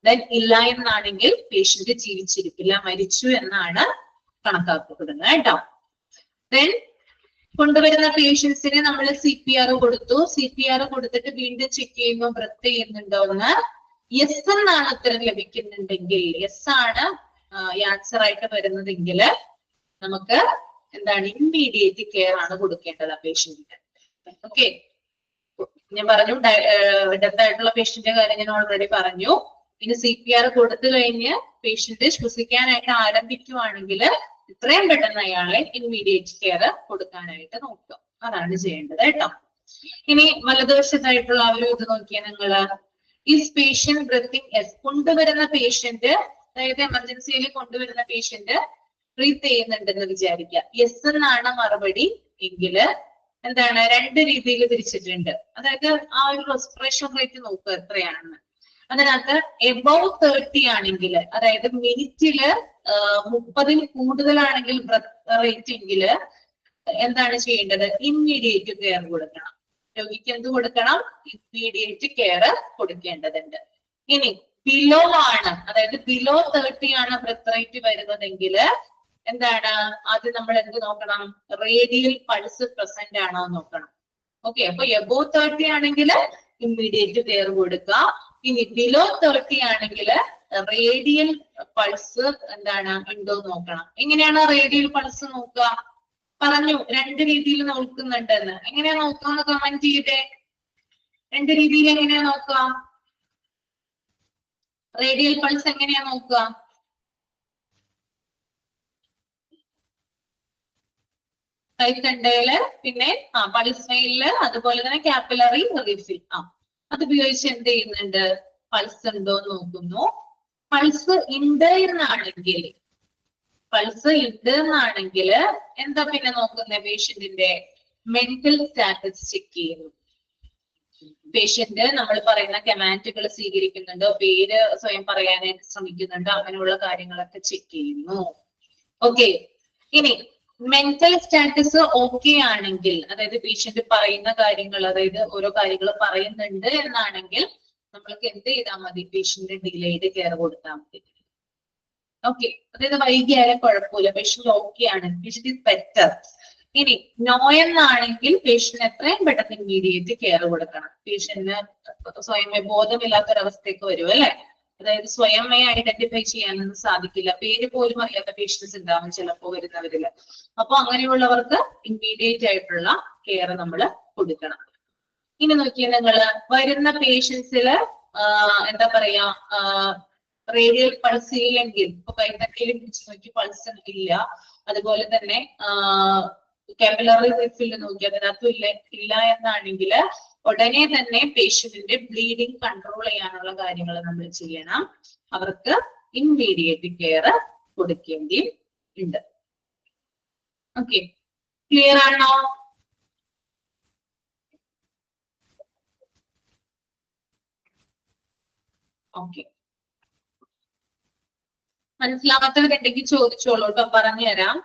ദെൻ ഇല്ല എന്നാണെങ്കിൽ പേഷ്യന്റ് ജീവിച്ചിരിക്കില്ല, മരിച്ചു എന്നാണ് കണക്കാക്കപ്പെടുന്നത് കേട്ടോ. ദെൻ കൊണ്ടുവരുന്ന പേഷ്യൻസിന് നമ്മൾ CPR കൊടുത്തു. CPR കൊടുത്തിട്ട് വീണ്ടും ചെക്ക് ചെയ്യുമ്പോൾ ബ്രത്ത് ചെയ്യുന്നുണ്ടോ എന്ന്. യെസ് എന്നാണ് ഉത്തരം ലഭിക്കുന്നുണ്ടെങ്കിൽ, യെസ് ആണ് ആൻസർ ആയിട്ട് വരുന്നതെങ്കിൽ നമുക്ക് എന്താണ്? ഇമ്മീഡിയറ്റ് കെയർ ആണ് കൊടുക്കേണ്ടത് ആ പേഷ്യന്റിന്. ഓക്കെ, ഞാൻ പറഞ്ഞു ഡെത്ത് ആയിട്ടുള്ള പേഷ്യന്റിന്റെ കാര്യം ഞാൻ ഓൾറെഡി പറഞ്ഞു. ഇനി CPR കൊടുത്തു കഴിഞ്ഞ് പേഷ്യന്റ് ശ്വസിക്കാനായിട്ട് ആരംഭിക്കുവാണെങ്കിൽ ഇത്രയും പെട്ടെന്ന് അയാളെ ഇമ്മീഡിയറ്റ് കെയർ കൊടുക്കാനായിട്ട് നോക്കുക. അതാണ് ചെയ്യേണ്ടത് കേട്ടോ. ഇനി വലതുവശത്തായിട്ടുള്ള ആ ഒരു ഇത് നോക്കിയാൽ നിങ്ങള്, ഈസ് പേഷ്യന്റ് ബ്രീത്തിങ്? യെസ്. കൊണ്ടുവരുന്ന പേഷ്യന്റ്, അതായത് എമർജൻസിയിൽ കൊണ്ടുവരുന്ന പേഷ്യന്റ് ബ്രീത്ത് ചെയ്യുന്നുണ്ടെന്ന് വിചാരിക്കുക. യെസ് എന്നാണ് മറുപടി എങ്കില് എന്താണ്? 2 രീതിയിൽ തിരിച്ചിട്ടുണ്ട്. അതായത് ആ ഒരു റെസ്പിറേഷൻ റേറ്റ് നോക്കുക എത്രയാണെന്ന്. അതിനകത്ത് എബോവ് 30 ആണെങ്കിൽ, അതായത് മിനിറ്റില് 30-ൽ കൂടുതലാണെങ്കിൽ ബ്രത്ത് റേറ്റ് എങ്കില് എന്താണ് ചെയ്യേണ്ടത്? ഇമ്മീഡിയറ്റ് കെയർ കൊടുക്കണം. രോഗിക്ക് എന്ത് കൊടുക്കണം? ഇമ്മീഡിയറ്റ് കെയർ കൊടുക്കേണ്ടതുണ്ട്. ഇനി ബിലോ ആണ്, അതായത് ബിലോ 30 ആണ് ബ്രത്ത് റേറ്റ് വരുന്നതെങ്കിൽ എന്താണ്? അത് നമ്മൾ എന്ത് നോക്കണം? റേഡിയൽ പൾസ് പ്രസന്റ് ആണോ നോക്കണം. ഓക്കെ, അപ്പൊ എബോവ് 30 ആണെങ്കിൽ ഇമ്മീഡിയറ്റ് കെയർ കൊടുക്കുക. ഇനി ബിലോ 30 ആണെങ്കിൽ റേഡിയൽ പൾസ് എന്താണ് ഉണ്ടോ നോക്കണം. എങ്ങനെയാണ് റേഡിയൽ പൾസ് നോക്കുക? പറഞ്ഞു, 2 രീതിയിൽ നോക്കുന്നുണ്ടെന്ന്. എങ്ങനെയാ നോക്കാന്ന് കമന്റ് ചെയ്തേ. 2 രീതിയിൽ എങ്ങനെയാ നോക്കുക? റേഡിയൽ പൾസ് എങ്ങനെയാ നോക്കുക? കൈത്തണ്ടയില്, പിന്നെ പൾസ് വെയില്, അതുപോലെ തന്നെ കാപ്പിലറി റീഫിൽ. അത് ഉപയോഗിച്ച് എന്ത് ചെയ്യുന്നുണ്ട്? പൾസ് ഉണ്ടോ എന്ന് നോക്കുന്നു. പൾസ് ഉണ്ട് എന്നാണെങ്കിൽ എന്താ പിന്നെ നോക്കുന്ന? പേഷ്യന്റിന്റെ മെന്റൽ സ്റ്റാറ്റസ് ചെക്ക് ചെയ്യുന്നു. പേഷ്യന്റ് നമ്മൾ പറയുന്ന കമാൻഡുകൾ സ്വീകരിക്കുന്നുണ്ടോ, പേര് സ്വയം പറയാനായിട്ട് ശ്രമിക്കുന്നുണ്ടോ, അങ്ങനെയുള്ള കാര്യങ്ങളൊക്കെ ചെക്ക് ചെയ്യുന്നു. ഓക്കെ, ഇനി മെന്റൽ സ്റ്റാറ്റസ് ഓക്കെ ആണെങ്കിൽ, അതായത് പേഷ്യന്റ് പറയുന്ന കാര്യങ്ങൾ, അതായത് ഓരോ കാര്യങ്ങൾ പറയുന്നുണ്ട് എന്നാണെങ്കിൽ നമ്മൾക്ക് എന്ത് ചെയ്താൽ മതി? പേഷ്യന്റ് ഡിലേഡ് കെയർ കൊടുത്താൽ മതി. ഓക്കെ, അതായത് വൈകിയാലും കുഴപ്പമില്ല, പേഷ്യന്റ് ഓക്കെ ആണ്, പേഷ്യന്റ് ഇസ് ബെറ്റർ. ഇനി നോ എന്നാണെങ്കിൽ പേഷ്യന്റ് എത്രയും പെട്ടെന്ന് ഇമ്മീഡിയറ്റ് കെയർ കൊടുക്കണം. പേഷ്യന്റിന് സ്വയമേ ബോധമില്ലാത്തൊരവസ്ഥയൊക്കെ വരും അല്ലെ, അതായത് സ്വയമേ ഐഡന്റിഫൈ ചെയ്യാനൊന്നും സാധിക്കില്ല, പേര് പോലും അറിയാത്ത പേഷ്യൻസ് ഉണ്ടാവും ചിലപ്പോൾ വരുന്നവരില്. അപ്പൊ അങ്ങനെയുള്ളവർക്ക് ഇമ്മീഡിയറ്റ് ആയിട്ടുള്ള കെയർ നമ്മൾ കൊടുക്കണം. ഇനി നോക്കിയാൽ നിങ്ങള് വരുന്ന പേഷ്യൻസില് എന്താ പറയാ, റേഡിയൽ പൾസ് ഇല്ലെങ്കിൽ, ഇപ്പൊ കൈത്തണ്ടയിൽ പിടിച്ച് നോക്കി പൾസ് ഇല്ല, അതുപോലെ തന്നെ കാപ്പിലറി റിഫിൽ നോക്കി അതിനകത്തും ഇല്ല എന്നാണെങ്കിൽ ഉടനെ തന്നെ പേഷ്യന്റിന്റെ ബ്ലീഡിങ് കൺട്രോൾ ചെയ്യാനുള്ള കാര്യങ്ങൾ നമ്മൾ ചെയ്യണം. അവർക്ക് ഇമ്മീഡിയറ്റ് കെയർ കൊടുക്കേണ്ടി ഉണ്ട്. ഓക്കെ, ക്ലിയർ ആണോ? ഓക്കെ, മനസ്സിലാവാത്തവരുണ്ടെങ്കിൽ ചോദിച്ചോളൂ കേട്ടോ, പറഞ്ഞുതരാം.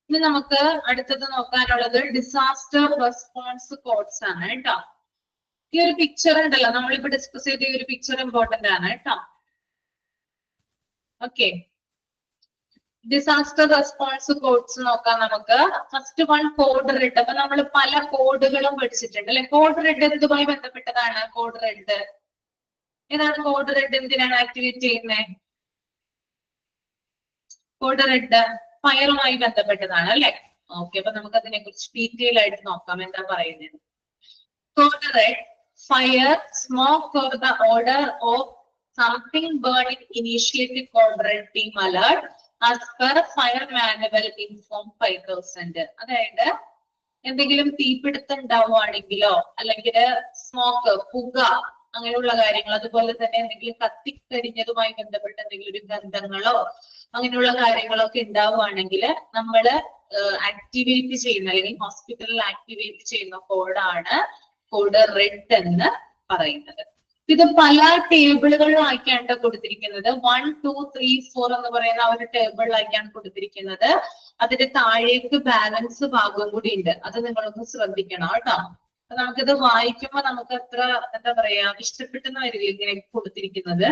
ഇനി നമുക്ക് അടുത്തത് നോക്കാനുള്ളത് ഡിസാസ്റ്റർ റെസ്പോൺസ് കോഡ്സ് ആണ് കേട്ടോ. ഈ ഒരു പിക്ചർ ഉണ്ടല്ലോ, നമ്മളിപ്പോ ഡിസ്കസ് ചെയ്ത ഈ ഒരു പിക്ചർ ഇമ്പോർട്ടന്റ് ആണ് കേട്ടോ. ഓക്കെ, ഡിസാസ്റ്റർ റെസ്പോൺസ് കോഡ്സ് നോക്കാം നമുക്ക്. First one code red. അപ്പൊ നമ്മൾ പല കോഡുകളും പഠിച്ചിട്ടുണ്ട് അല്ലെ. കോഡ് റെഡ് എന്തുമായി ബന്ധപ്പെട്ടതാണ്? കോഡ് റെഡ് ഏതാണ്? കോഡ് റെഡ് എന്തിനാണ് ആക്ടിവേറ്റ് ചെയ്യുന്നത്? കോഡ് റെഡ് ഫയറുമായി ബന്ധപ്പെട്ടതാണ് അല്ലെ. ഓക്കെ, അപ്പൊ നമുക്ക് അതിനെ കുറിച്ച് ഡീറ്റെയിൽ ആയിട്ട് നോക്കാം എന്താ പറയുന്നത്. Code red, fire, smoke or the odour of something burning initiate code red team alert as per fire manual inform 5000. അതായത് എന്തെങ്കിലും തീപിടുത്തം ഉണ്ടാവുകയാണെങ്കിലോ അല്ലെങ്കിൽ സ്മോക്ക്, പുക, അങ്ങനെയുള്ള കാര്യങ്ങൾ, അതുപോലെ തന്നെ എന്തെങ്കിലും കത്തിക്കരിഞ്ഞതുമായി ബന്ധപ്പെട്ട എന്തെങ്കിലും ഒരു ഗന്ധങ്ങളോ അങ്ങനെയുള്ള കാര്യങ്ങളൊക്കെ ഉണ്ടാവുകയാണെങ്കിൽ നമ്മൾ ആക്ടിവേറ്റ് ചെയ്യുന്ന അല്ലെങ്കിൽ ഹോസ്പിറ്റലിൽ ആക്ടിവേറ്റ് ചെയ്യുന്ന കോഡാണ് കോഡ് റെഡ് എന്ന് പറയുന്നത്. ഇത് പല ടേബിളുകളിലാക്കിയാണ് കൊടുത്തിരിക്കുന്നത്. 1, 2, 3, 4 എന്ന് പറയുന്ന ആ ഒരു ടേബിളിലാക്കിയാണ് കൊടുത്തിരിക്കുന്നത്. അതിന്റെ താഴേക്ക് ബാലൻസ് ഭാഗം കൂടി ഉണ്ട്, അത് നിങ്ങളൊന്ന് ശ്രദ്ധിക്കണം കേട്ടോ. നമുക്കിത് വായിക്കുമ്പോൾ നമുക്ക് അത്ര എന്താ പറയാ ഇഷ്ടപ്പെട്ടെന്ന് വരില്ല ഇങ്ങനെ കൊടുത്തിരിക്കുന്നത്.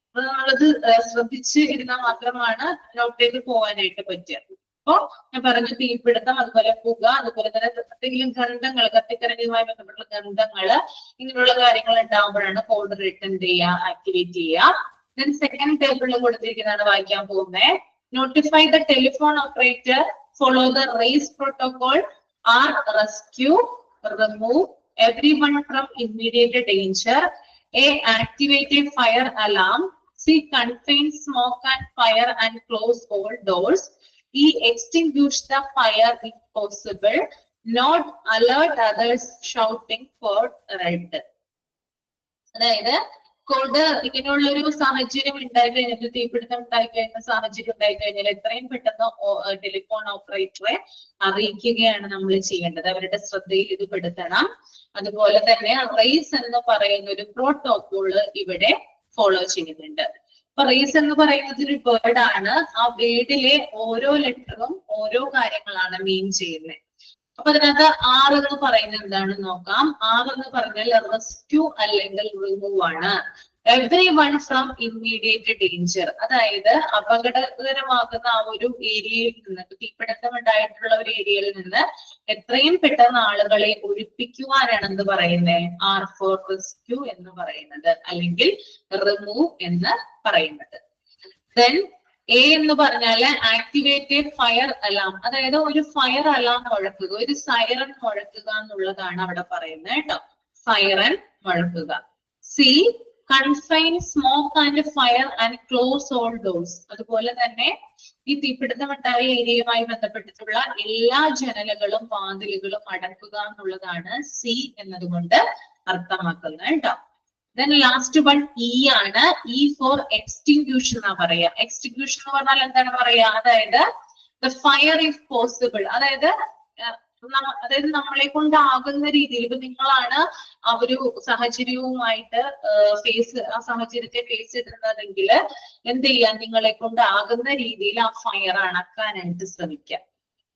അപ്പൊ നമ്മളത് ശ്രദ്ധിച്ച് ഇരുന്നാൽ മാത്രമാണ് നോട്ടിലേക്ക് പോകാനായിട്ട് പറ്റുക. അപ്പൊ ഞാൻ പറഞ്ഞു തീപിടുത്തം, അതുപോലെ പുക, അതുപോലെ തന്നെ എന്തെങ്കിലും ഗന്ധങ്ങൾ, കത്തിക്കരങ്ങളുമായി ബന്ധപ്പെട്ട ഗന്ധങ്ങള്, ഇങ്ങനെയുള്ള കാര്യങ്ങൾ ഉണ്ടാകുമ്പോഴാണ് കോഡ് റെഡ് എന്ത് ചെയ്യുക, ആക്ടിവേറ്റ് ചെയ്യുക. ദെൻ സെക്കൻഡ് ടേബിളിൽ കൊടുത്തിരിക്കുന്നതാണ് വായിക്കാൻ പോകുന്നത്. Notify the telephone operator, follow the RACE protocol, R rescue, remove everyone from immediate danger, A, activate a fire alarm, C, contain smoke and fire and close all doors, E, extinguish the fire if possible, not alert others shouting for red. അതായത് code ഇങ്ങനെയുള്ള ഒരു സാഹചര്യം ഉണ്ടായി കഴിഞ്ഞിട്ട് തീപിടുത്തം ഉണ്ടായി കഴിഞ്ഞ സാഹചര്യം ഉണ്ടായി കഴിഞ്ഞാൽ എത്രയും പെട്ടെന്ന് ടെലിഫോൺ ഓപ്പറേറ്ററെ അറിയിക്കുകയാണ് നമ്മൾ ചെയ്യേണ്ടത്. അവരുടെ ശ്രദ്ധയിൽ ഇത് പെടുത്തണം. അതുപോലെ തന്നെ റേസ് എന്ന് പറയുന്ന ഒരു പ്രോട്ടോകോള് ഇവിടെ ഫോളോ ചെയ്യുന്നുണ്ട്. അപ്പൊ റേസ് എന്ന് പറയുന്നത് ഒരു വേർഡ് ആണ്. ആ വേർഡിലെ ഓരോ ലെറ്ററും ഓരോ കാര്യങ്ങളാണ് മീൻ ചെയ്യുന്നത്. അപ്പൊ അതിനകത്ത് ആർ എന്ന് പറയുന്നത് എന്താണെന്ന് നോക്കാം. ആർ എന്ന് പറഞ്ഞാൽ റെസ്ക്യൂ അല്ലെങ്കിൽ റിമൂവ് ആണ്. Every one from immediate danger, അതായത് അപകടകരമാകുന്ന ആ ഒരു ഏരിയയിൽ നിന്ന്, തീപിടുത്തം ഉണ്ടായിട്ടുള്ള ഒരു ഏരിയയിൽ നിന്ന് എത്രയും പെട്ടെന്ന് ആളുകളെ ഒഴിപ്പിക്കുവാനാണ് എന്ത് പറയുന്നത്, ആർ ഫോർ റെസ്ക്യൂ എന്ന് പറയുന്നത്, അല്ലെങ്കിൽ റിമൂവ് എന്ന് പറയുന്നത്. ദെൻ എ എന്ന് പറഞ്ഞാല് ആക്ടിവേറ്റഡ് ഫയർ അലാം, അതായത് ഒരു ഫയർ അലാം മുഴക്കുക, ഒരു സൈറൻ മുഴക്കുക എന്നുള്ളതാണ് അവിടെ പറയുന്നത് കേട്ടോ. സൈറൻ മുഴക്കുക. C confine smoke and fire and close all doors, അതുപോലെ തന്നെ ഈ തീപിടുത്തമുണ്ടായ ഏരിയയുമായി ബന്ധപ്പെട്ടിട്ടുള്ള എല്ലാ ജനലുകളും വാതിലുകളും അടക്കുക എന്നുള്ളതാണ് സി എന്നതുകൊണ്ട് അർത്ഥമാക്കുന്നത് കേട്ടോ. Then last one E ആണ്. E for extinguish എന്നാ പറയാ. എക്സ്റ്റിങ്ക്യൂഷൻ എന്ന് പറഞ്ഞാൽ എന്താണ് പറയാ, അതായത് the fire if possible, അതായത് നമ്മളെ കൊണ്ടാകുന്ന രീതിയിൽ, ഇപ്പൊ നിങ്ങളാണ് ആ ഒരു സാഹചര്യവുമായിട്ട് ആ സാഹചര്യത്തെ ഫേസ് ചെയ്തിരുന്നതെങ്കിൽ എന്ത് ചെയ്യാൻ, നിങ്ങളെ കൊണ്ടാകുന്ന രീതിയിൽ ആ ഫയർ അണക്കാനായിട്ട് ശ്രമിക്കാം.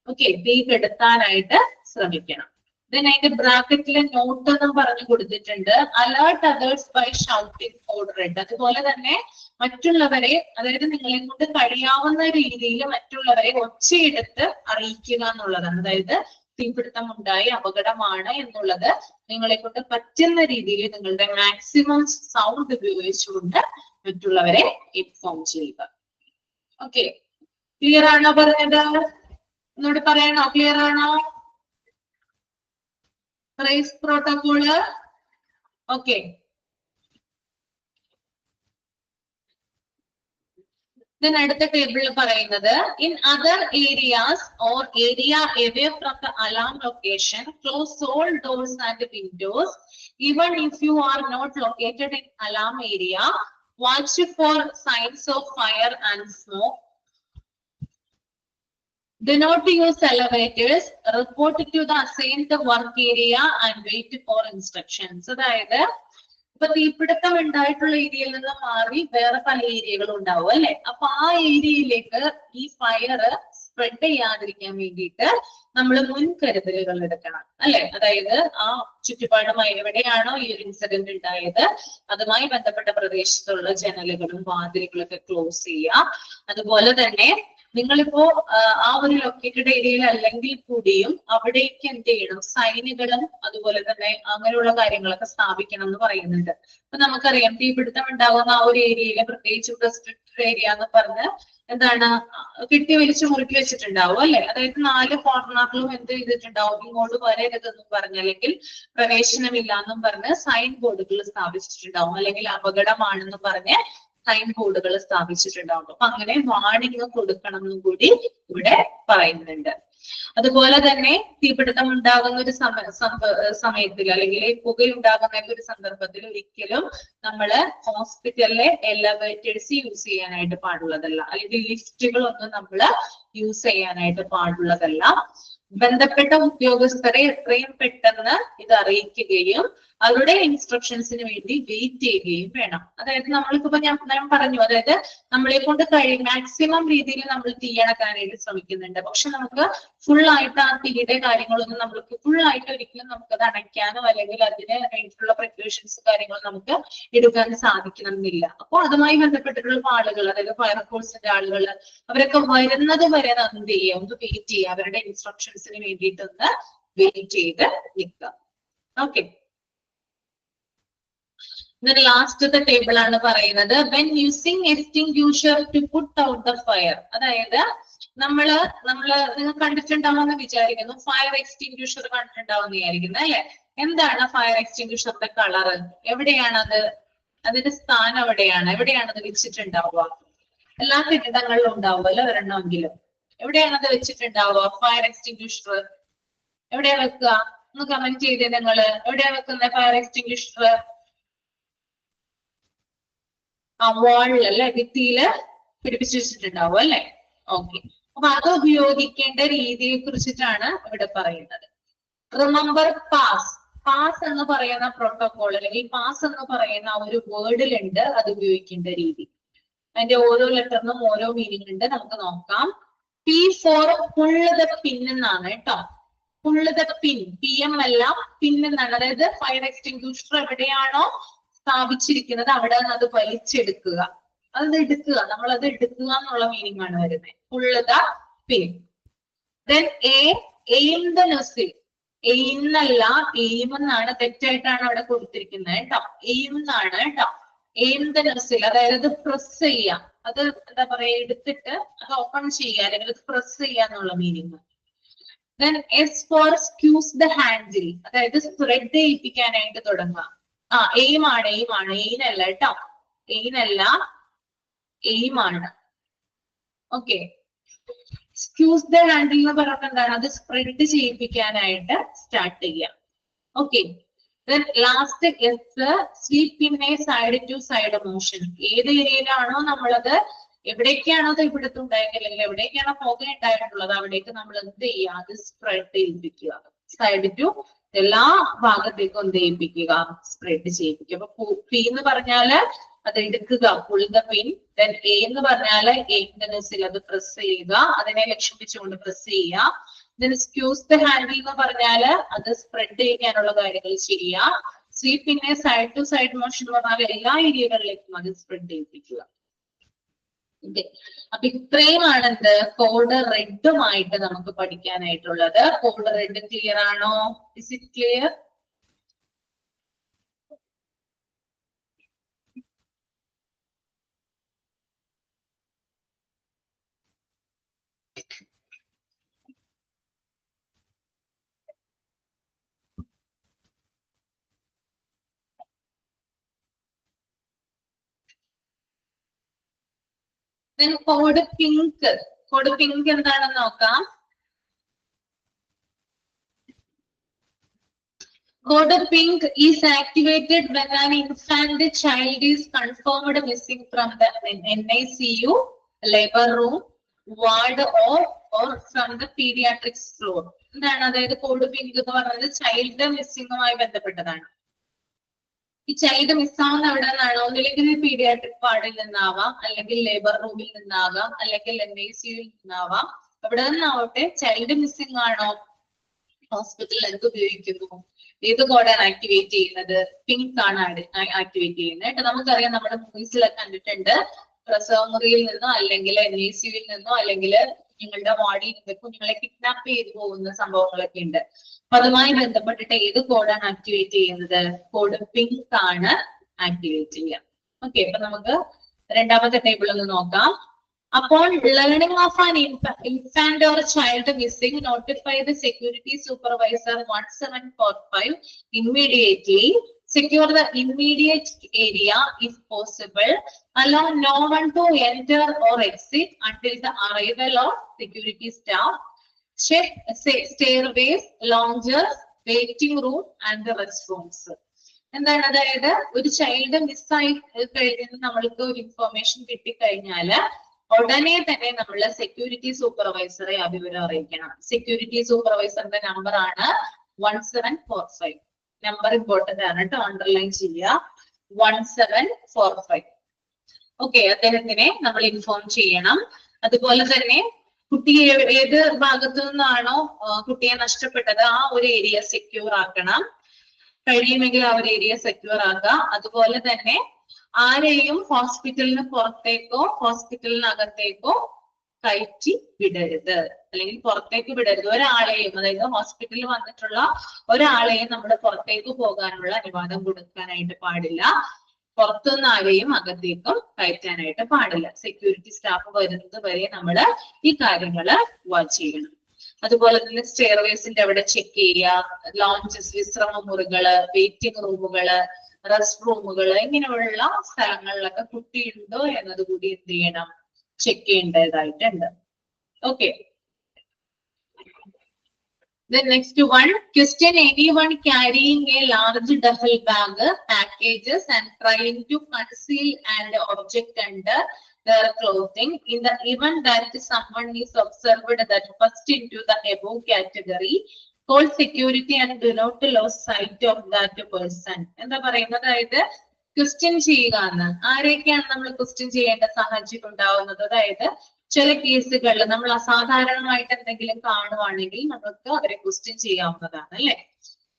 ഓക്കെ, തീ കെടുത്താനായിട്ട് ശ്രമിക്കണം. Then അതിന്റെ ബ്രാക്കറ്റിലെ നോട്ട് എന്നും പറഞ്ഞു കൊടുത്തിട്ടുണ്ട്. Alert others by shouting for red, അതുപോലെ തന്നെ മറ്റുള്ളവരെ, അതായത് നിങ്ങളെ കൊണ്ട് കഴിയാവുന്ന രീതിയിൽ മറ്റുള്ളവരെ ഒച്ചയെടുത്ത് അറിയിക്കുക എന്നുള്ളതാണ്. അതായത് തീപിടുത്തം ഉണ്ടായി, അപകടമാണ് എന്നുള്ളത് നിങ്ങളെ കൊണ്ട് പറ്റുന്ന രീതിയിൽ നിങ്ങളുടെ മാക്സിമം സൗണ്ട് ഉപയോഗിച്ചുകൊണ്ട് മറ്റുള്ളവരെ ഇൻഫോം ചെയ്യുക. ഓക്കെ, ക്ലിയർ ആണോ പറഞ്ഞത്? ഒന്നുകൂടി പറയണോ? ക്ലിയർ ആണോ? Raise protocol. ഓക്കെ, അടുത്ത ടേബിളിൽ പറയുന്നത് in other areas or area away from the alarm location close all doors and windows even if you are not located in alarm area. Watch for signs of fire and smoke. Do not use elevators. Report to the assigned work area and wait for instructions. അതായത് ഇപ്പൊ തീപിടുത്തം ഉണ്ടായിട്ടുള്ള ഏരിയയിൽ നിന്ന് മാറി വേറെ പല ഏരിയകളും ഉണ്ടാവും അല്ലെ. അപ്പൊ ആ ഏരിയയിലേക്ക് ഈ ഫയർ സ്പ്രെഡ് ചെയ്യാതിരിക്കാൻ വേണ്ടിയിട്ട് നമ്മൾ മുൻകരുതലുകൾ എടുക്കണം അല്ലെ. അതായത് ആ ചുറ്റുപാടുമായി എവിടെയാണോ ഈ ഒരു ഇൻസിഡന്റ് ഉണ്ടായത് അതുമായി ബന്ധപ്പെട്ട പ്രദേശത്തുള്ള ജനലുകളും വാതിലുകളൊക്കെ ക്ലോസ് ചെയ്യുക. അതുപോലെ തന്നെ നിങ്ങളിപ്പോ ആ ഒരു ലൊക്കേറ്റഡ് ഏരിയയിൽ അല്ലെങ്കിൽ കൂടിയും അവിടേക്ക് എന്ത് ചെയ്യണം, സൈനുകളും അതുപോലെ തന്നെ അങ്ങനെയുള്ള കാര്യങ്ങളൊക്കെ സ്ഥാപിക്കണം എന്ന് പറയുന്നുണ്ട്. അപ്പൊ നമുക്കറിയാം തീപിടുത്തം ഉണ്ടാകുന്ന ആ ഒരു ഏരിയയിലെ പ്രത്യേകിച്ച് റെസ്ട്രിക്റ്റഡ് ഏരിയ എന്ന് പറഞ്ഞ് എന്താണ് കെട്ടി വലിച്ചു മുറുക്കി വെച്ചിട്ടുണ്ടാവും അല്ലെ. അതായത് 4 കോർണറിലും എന്ത് ചെയ്തിട്ടുണ്ടാവും, ഇങ്ങോട്ട് വരരുതെന്നും പറഞ്ഞ് അല്ലെങ്കിൽ പ്രവേശനമില്ല എന്നും പറഞ്ഞ് സൈൻ ബോർഡുകൾ സ്ഥാപിച്ചിട്ടുണ്ടാവും, അല്ലെങ്കിൽ അപകടമാണെന്ന് പറഞ്ഞ് സൈൻ ബോർഡുകൾ സ്ഥാപിച്ചിട്ടുണ്ടാവും. അപ്പൊ അങ്ങനെ വാർണിംഗ് കൊടുക്കണം എന്നും കൂടി ഇവിടെ പറയുന്നുണ്ട്. അതുപോലെ തന്നെ തീപിടുത്തം ഉണ്ടാകുന്ന ഒരു സമയത്തിൽ അല്ലെങ്കിൽ പുകയുണ്ടാകുന്ന ഒരു സന്ദർഭത്തിൽ ഒരിക്കലും നമ്മള് ഹോസ്പിറ്റലിലെ എലവേറ്റേഴ്സ് യൂസ് ചെയ്യാനായിട്ട് പാടുള്ളതല്ല, അല്ലെങ്കിൽ ലിഫ്റ്റുകളൊന്നും നമ്മള് യൂസ് ചെയ്യാനായിട്ട് പാടുള്ളതല്ല. ബന്ധപ്പെട്ട ഉദ്യോഗസ്ഥരെ എത്രയും പെട്ടെന്ന് ഇത് അറിയിക്കുകയും അവരുടെ ഇൻസ്ട്രക്ഷൻസിന് വേണ്ടി വെയിറ്റ് ചെയ്യുകയും വേണം. അതായത് നമ്മൾക്കിപ്പോ ഞാൻ പറഞ്ഞു, അതായത് നമ്മളെ കൊണ്ട് മാക്സിമം രീതിയിൽ നമ്മൾ തീയണക്കാനായിട്ട് ശ്രമിക്കുന്നുണ്ട്. പക്ഷെ നമുക്ക് ഫുൾ ആയിട്ട് ആ തീയുടെ കാര്യങ്ങളൊന്നും നമ്മൾക്ക് ഫുൾ ആയിട്ട് ഒരിക്കലും നമുക്കത് അണയ്ക്കാനോ അല്ലെങ്കിൽ അതിന് വേണ്ടിയിട്ടുള്ള പ്രിക്കോഷൻസ് കാര്യങ്ങളും നമുക്ക് എടുക്കാൻ സാധിക്കണമെന്നില്ല. അപ്പോൾ അതുമായി ബന്ധപ്പെട്ടിട്ടുള്ള ആളുകൾ, അതായത് ഫയർഫോഴ്സിന്റെ ആളുകൾ, അവരൊക്കെ വരുന്നത് വരെ എന്ത് ചെയ്യുക, ഒന്ന് വെയിറ്റ് ചെയ്യുക, അവരുടെ ഇൻസ്ട്രക്ഷൻസിന് വേണ്ടിയിട്ടൊന്ന് വെയിറ്റ് ചെയ്ത് നിൽക്കുക. ഓക്കെ, ലാസ്റ്റത്തെ ടേബിൾ ആണ് പറയുന്നത് when using extinguisher to put out the fire. അതായത് നിങ്ങൾ കണ്ടിട്ടുണ്ടാവുമെന്ന് വിചാരിക്കുന്നു, ഫയർ എക്സ്റ്റിങ്ക്യൂഷർ കണ്ടിട്ടുണ്ടാവുമെന്ന് വിചാരിക്കുന്നു അല്ലെ. എന്താണ് ഫയർ എക്സ്റ്റിങ്ക്യൂഷറിന്റെ കളർ, എവിടെയാണത്, അതിന്റെ സ്ഥാനം എവിടെയാണ് അത് വെച്ചിട്ടുണ്ടാവുക? എല്ലാ കെട്ടിടങ്ങളിലും ഉണ്ടാവുമല്ലോ ഒരെണ്ണമെങ്കിലും. എവിടെയാണത് വെച്ചിട്ടുണ്ടാവുക? ഫയർ എക്സ്റ്റിങ്ക്യൂഷർ എവിടെയാ വെക്കുക? ഒന്ന് കമന്റ് ചെയ്തേ നിങ്ങള്, എവിടെയാ വെക്കുന്നത് ഫയർ എക്സ്റ്റിങ്ക്യൂഷർ? ആ വാളിൽ അല്ലെ, ഭിത്തിയില് പിടിപ്പിച്ചു വെച്ചിട്ടുണ്ടാവും അല്ലെ. ഓക്കെ, അപ്പൊ അത് ഉപയോഗിക്കേണ്ട രീതിയെ കുറിച്ചിട്ടാണ് ഇവിടെ പറയുന്നത്. Remember pass. പാസ് എന്ന് പറയുന്ന പ്രോട്ടോകോൾ അല്ലെങ്കിൽ പാസ് എന്ന് പറയുന്ന ഒരു വേർഡിലുണ്ട് അത് ഉപയോഗിക്കേണ്ട രീതി. അതിന്റെ ഓരോ ലെറ്ററിനും ഓരോ മീനിങ് ഉണ്ട്, നമുക്ക് നോക്കാം. P for pull the pin എന്നാണ് കേട്ടോ. Pull the pin, P M അല്ല, പിൻ എന്നാണ്. അതായത് ഫയർ എക്സ്റ്റിംഗ്വിഷർ എവിടെയാണോ സ്ഥാപിച്ചിരിക്കുന്നത് അവിടെ നിന്ന് അത് വലിച്ചെടുക്കുക, അത് എടുക്കുക, നമ്മൾ അത് എടുക്കുക എന്നുള്ള മീനിങ് ആണ് വരുന്നത്. Pull the pin. Then aim the nozzle. Aim എന്നല്ല, എയിം എന്നാണ്, തെറ്റായിട്ടാണ് അവിടെ കൊടുത്തിരിക്കുന്നത് കേട്ടോ. എയിം എന്നാണ് കേട്ടോ. എയിം ദ നോസിൽ, അതായത് പ്രസ് ചെയ്യാം, അത് എന്താ പറയാ, എടുത്തിട്ട് അത് ഓപ്പൺ ചെയ്യുക അല്ലെങ്കിൽ പ്രസ് ചെയ്യുക എന്നുള്ള meaning. Then S for squeeze the handle, അതായത് സ്പ്രെഡ് ചെയ്യിപ്പിക്കാനായിട്ട് തുടങ്ങുക. ആ എയിം ആണ്, എയിം ആണ്, എയിം അല്ല കേട്ടോ, എയിം അല്ല, എയിം ആണ്. ഓക്കെ, സ്ക്യൂസ് ദ ഹാൻഡിൽ എന്ന് പറഞ്ഞാൽ എന്താണ്, അത് സ്പ്രെഡ് ചെയ്യിപ്പിക്കാനായിട്ട് സ്റ്റാർട്ട് ചെയ്യാം. Okay, then last S sweep in a side to side motion. ഏത് ഏരിയയിലാണോ നമ്മളത്, എവിടേക്കാണോ അത് ഇവിടുത്തെ ഉണ്ടായെങ്കിൽ അല്ലെങ്കിൽ എവിടേക്കാണോ പുക ഉണ്ടായിട്ടുള്ളത് അവിടേക്ക് നമ്മൾ എന്ത് ചെയ്യുക, അത് സ്പ്രെഡ് ചെയ്യിപ്പിക്കുക. സൈഡ് ടു എല്ലാ ഭാഗത്തേക്കും എന്ത് ചെയ്യിപ്പിക്കുക, സ്പ്രെഡ് ചെയ്യിപ്പിക്കുക. അപ്പൊ പി എന്ന് പറഞ്ഞാല് അത് എടുക്കുക, pull the pin. Then A എന്ന് പറഞ്ഞാല് എയിംസിൽ അത് പ്രസ് ചെയ്യുക, അതിനെ ലക്ഷ്യം വെച്ചുകൊണ്ട് പ്രസ് ചെയ്യുക. ദെൻ സ്ക്യൂസ് ദ ഹാൻഡിൽ എന്ന് പറഞ്ഞാല് അത് സ്പ്രെഡ് ചെയ്യാനുള്ള കാര്യങ്ങൾ ചെയ്യുക. Sweep in a side to side motion എന്ന് പറഞ്ഞാൽ എല്ലാ ഏരിയകളിലേക്കും അത് സ്പ്രെഡ് ചെയ്യിപ്പിക്കുക. അപ്പൊ ഇത്രയുമാണ് എന്ത് കോഡ് റെഡുമായിട്ട് നമുക്ക് പഠിക്കാനായിട്ടുള്ളത്. കോഡ് റെഡ് ക്ലിയർ ആണോ? Is it clear? Code pink. Code pink എന്താണെന്ന് നോക്കാം. Code pink is activated when an infant child is confirmed missing from the NICU, labor room, ward or from the pediatrics floor. എന്താണ്, അതായത് code pink എന്ന് പറയുന്നത് child മിസ്സിംഗുമായി ബന്ധപ്പെട്ടതാണ്. ഈ child മിസ്സാവുന്ന എവിടെ നിന്നാണോ, ഒന്നില്ലെങ്കിൽ പീഡിയാട്രിക് വാർഡിൽ നിന്നാവാം, അല്ലെങ്കിൽ ലേബർ റൂമിൽ നിന്നാകാം, അല്ലെങ്കിൽ NICU നിന്നാവാം. എവിടെ നിന്നാവട്ടെ, ചൈൽഡ് മിസ്സിംഗ് ആണോ ഹോസ്പിറ്റലിൽ എന്ത് ഉപയോഗിക്കുന്നു, ഏത് കോഡാണ് ആക്ടിവേറ്റ് ചെയ്യുന്നത്, പിങ്ക് ആണ് ആക്ടിവേറ്റ് ചെയ്യുന്നത് കേട്ടോ. നമുക്കറിയാം, നമ്മുടെ മൂവീസിലൊക്കെ കണ്ടിട്ടുണ്ട്, പ്രസവ മുറിയിൽ നിന്നോ അല്ലെങ്കിൽ NICU നിന്നോ അല്ലെങ്കിൽ നിങ്ങളുടെ വാർഡിൽ നിന്ന് കുഞ്ഞുങ്ങളെ കിഡ്നാപ്പ് ചെയ്തു പോകുന്ന സംഭവങ്ങളൊക്കെ ഉണ്ട്. അപ്പൊ അതുമായി ബന്ധപ്പെട്ടിട്ട് ഏത് കോഡാണ് ആക്ടിവേറ്റ് ചെയ്യുന്നത്, കോഡ് പിങ്ക് ആണ് ആക്ടിവേറ്റ് ചെയ്യുക. ഓക്കെ, അപ്പൊ നമുക്ക് രണ്ടാമത്തെ ടേബിൾ ഒന്ന് നോക്കാം. Upon learning of an infant or child missing, notify the security supervisor 1745 immediately. Secure the immediate area if possible. Allow no one to enter or exit until the arrival of security staff. Check stairways, lounges, waiting room and the restrooms. എന്താണ്, അതായത് ഒരു child മിസ്സായി കഴിഞ്ഞ് നമ്മൾക്ക് ഒരു information കിട്ടിക്കഴിഞ്ഞാല് ഉടനെ തന്നെ നമ്മൾ സെക്യൂരിറ്റി സൂപ്പർവൈസറെ ആ വിവരം അറിയിക്കണം. സെക്യൂരിറ്റി സൂപ്പർവൈസറിന്റെ നമ്പർ ആണ് 1745. നമ്പർ ഇമ്പോർട്ടന്റ് ആണ് കേട്ടോ, അണ്ടർലൈൻ ചെയ്യുക. 1745. ഓക്കെ, അദ്ദേഹത്തിനെ നമ്മൾ ഇൻഫോം ചെയ്യണം. അതുപോലെ തന്നെ കുട്ടിയെ ഏത് ഭാഗത്തു നിന്നാണോ കുട്ടിയെ നഷ്ടപ്പെട്ടത് ആ ഒരു ഏരിയ സെക്യൂർ ആക്കണം. കഴിയുമെങ്കിൽ ആ ഒരു ഏരിയ സെക്യൂർ ആക്കുക. അതുപോലെ തന്നെ ആരെയും ഹോസ്പിറ്റലിന് പുറത്തേക്കോ ഹോസ്പിറ്റലിനകത്തേക്കോ കയറ്റി വിടരുത്, അല്ലെങ്കിൽ പുറത്തേക്ക് വിടരുത്. ഒരാളെയും, അതായത് ഹോസ്പിറ്റലിൽ വന്നിട്ടുള്ള ഒരാളെയും നമ്മൾ പുറത്തേക്ക് പോകാനുള്ള അനുവാദം കൊടുക്കാനായിട്ട് പാടില്ല. പുറത്തുനിന്ന് ആരെയും അകത്തേക്കും കയറ്റാനായിട്ട് പാടില്ല. സെക്യൂരിറ്റി സ്റ്റാഫ് വരുന്നത് വരെ നമ്മൾ ഈ കാര്യങ്ങള് വാച്ച് ചെയ്യണം. അതുപോലെ തന്നെ സ്റ്റെയർവേസിന്റെ അവിടെ ചെക്ക് ചെയ്യുക. ലോഞ്ചസ്, വിശ്രമ മുറികള്, വെയിറ്റിംഗ് റൂമുകള്, റെസ്റ്റ് റൂമുകള്, ഇങ്ങനെയുള്ള സ്ഥലങ്ങളിലൊക്കെ കുട്ടിയുണ്ടോ എന്നത് കൂടി എന്ത് ചെയ്യണം, ചെക്ക് ചെയ്യേണ്ടതായിട്ടുണ്ട്. Okay, Then next one, question anyone carrying a large duffel bag, packages and trying to conceal an object under their clothing. In the event that someone is observed that first into the above category, call security and do not lose sight of that person. എന്താ പറയുന്നത്? അതായത് question ചെയ്യുക എന്ന്. ആരെയൊക്കെയാണ് നമ്മൾ question ചെയ്യേണ്ട സാഹചര്യം ഉണ്ടാവുന്നത്? അതായത് ചില കേസുകളിൽ നമ്മൾ അസാധാരണമായിട്ട് എന്തെങ്കിലും കാണുവാണെങ്കിൽ നമുക്ക് അവരെ ക്വസ്റ്റ്യൻ ചെയ്യാവുന്നതാണ്, അല്ലെ?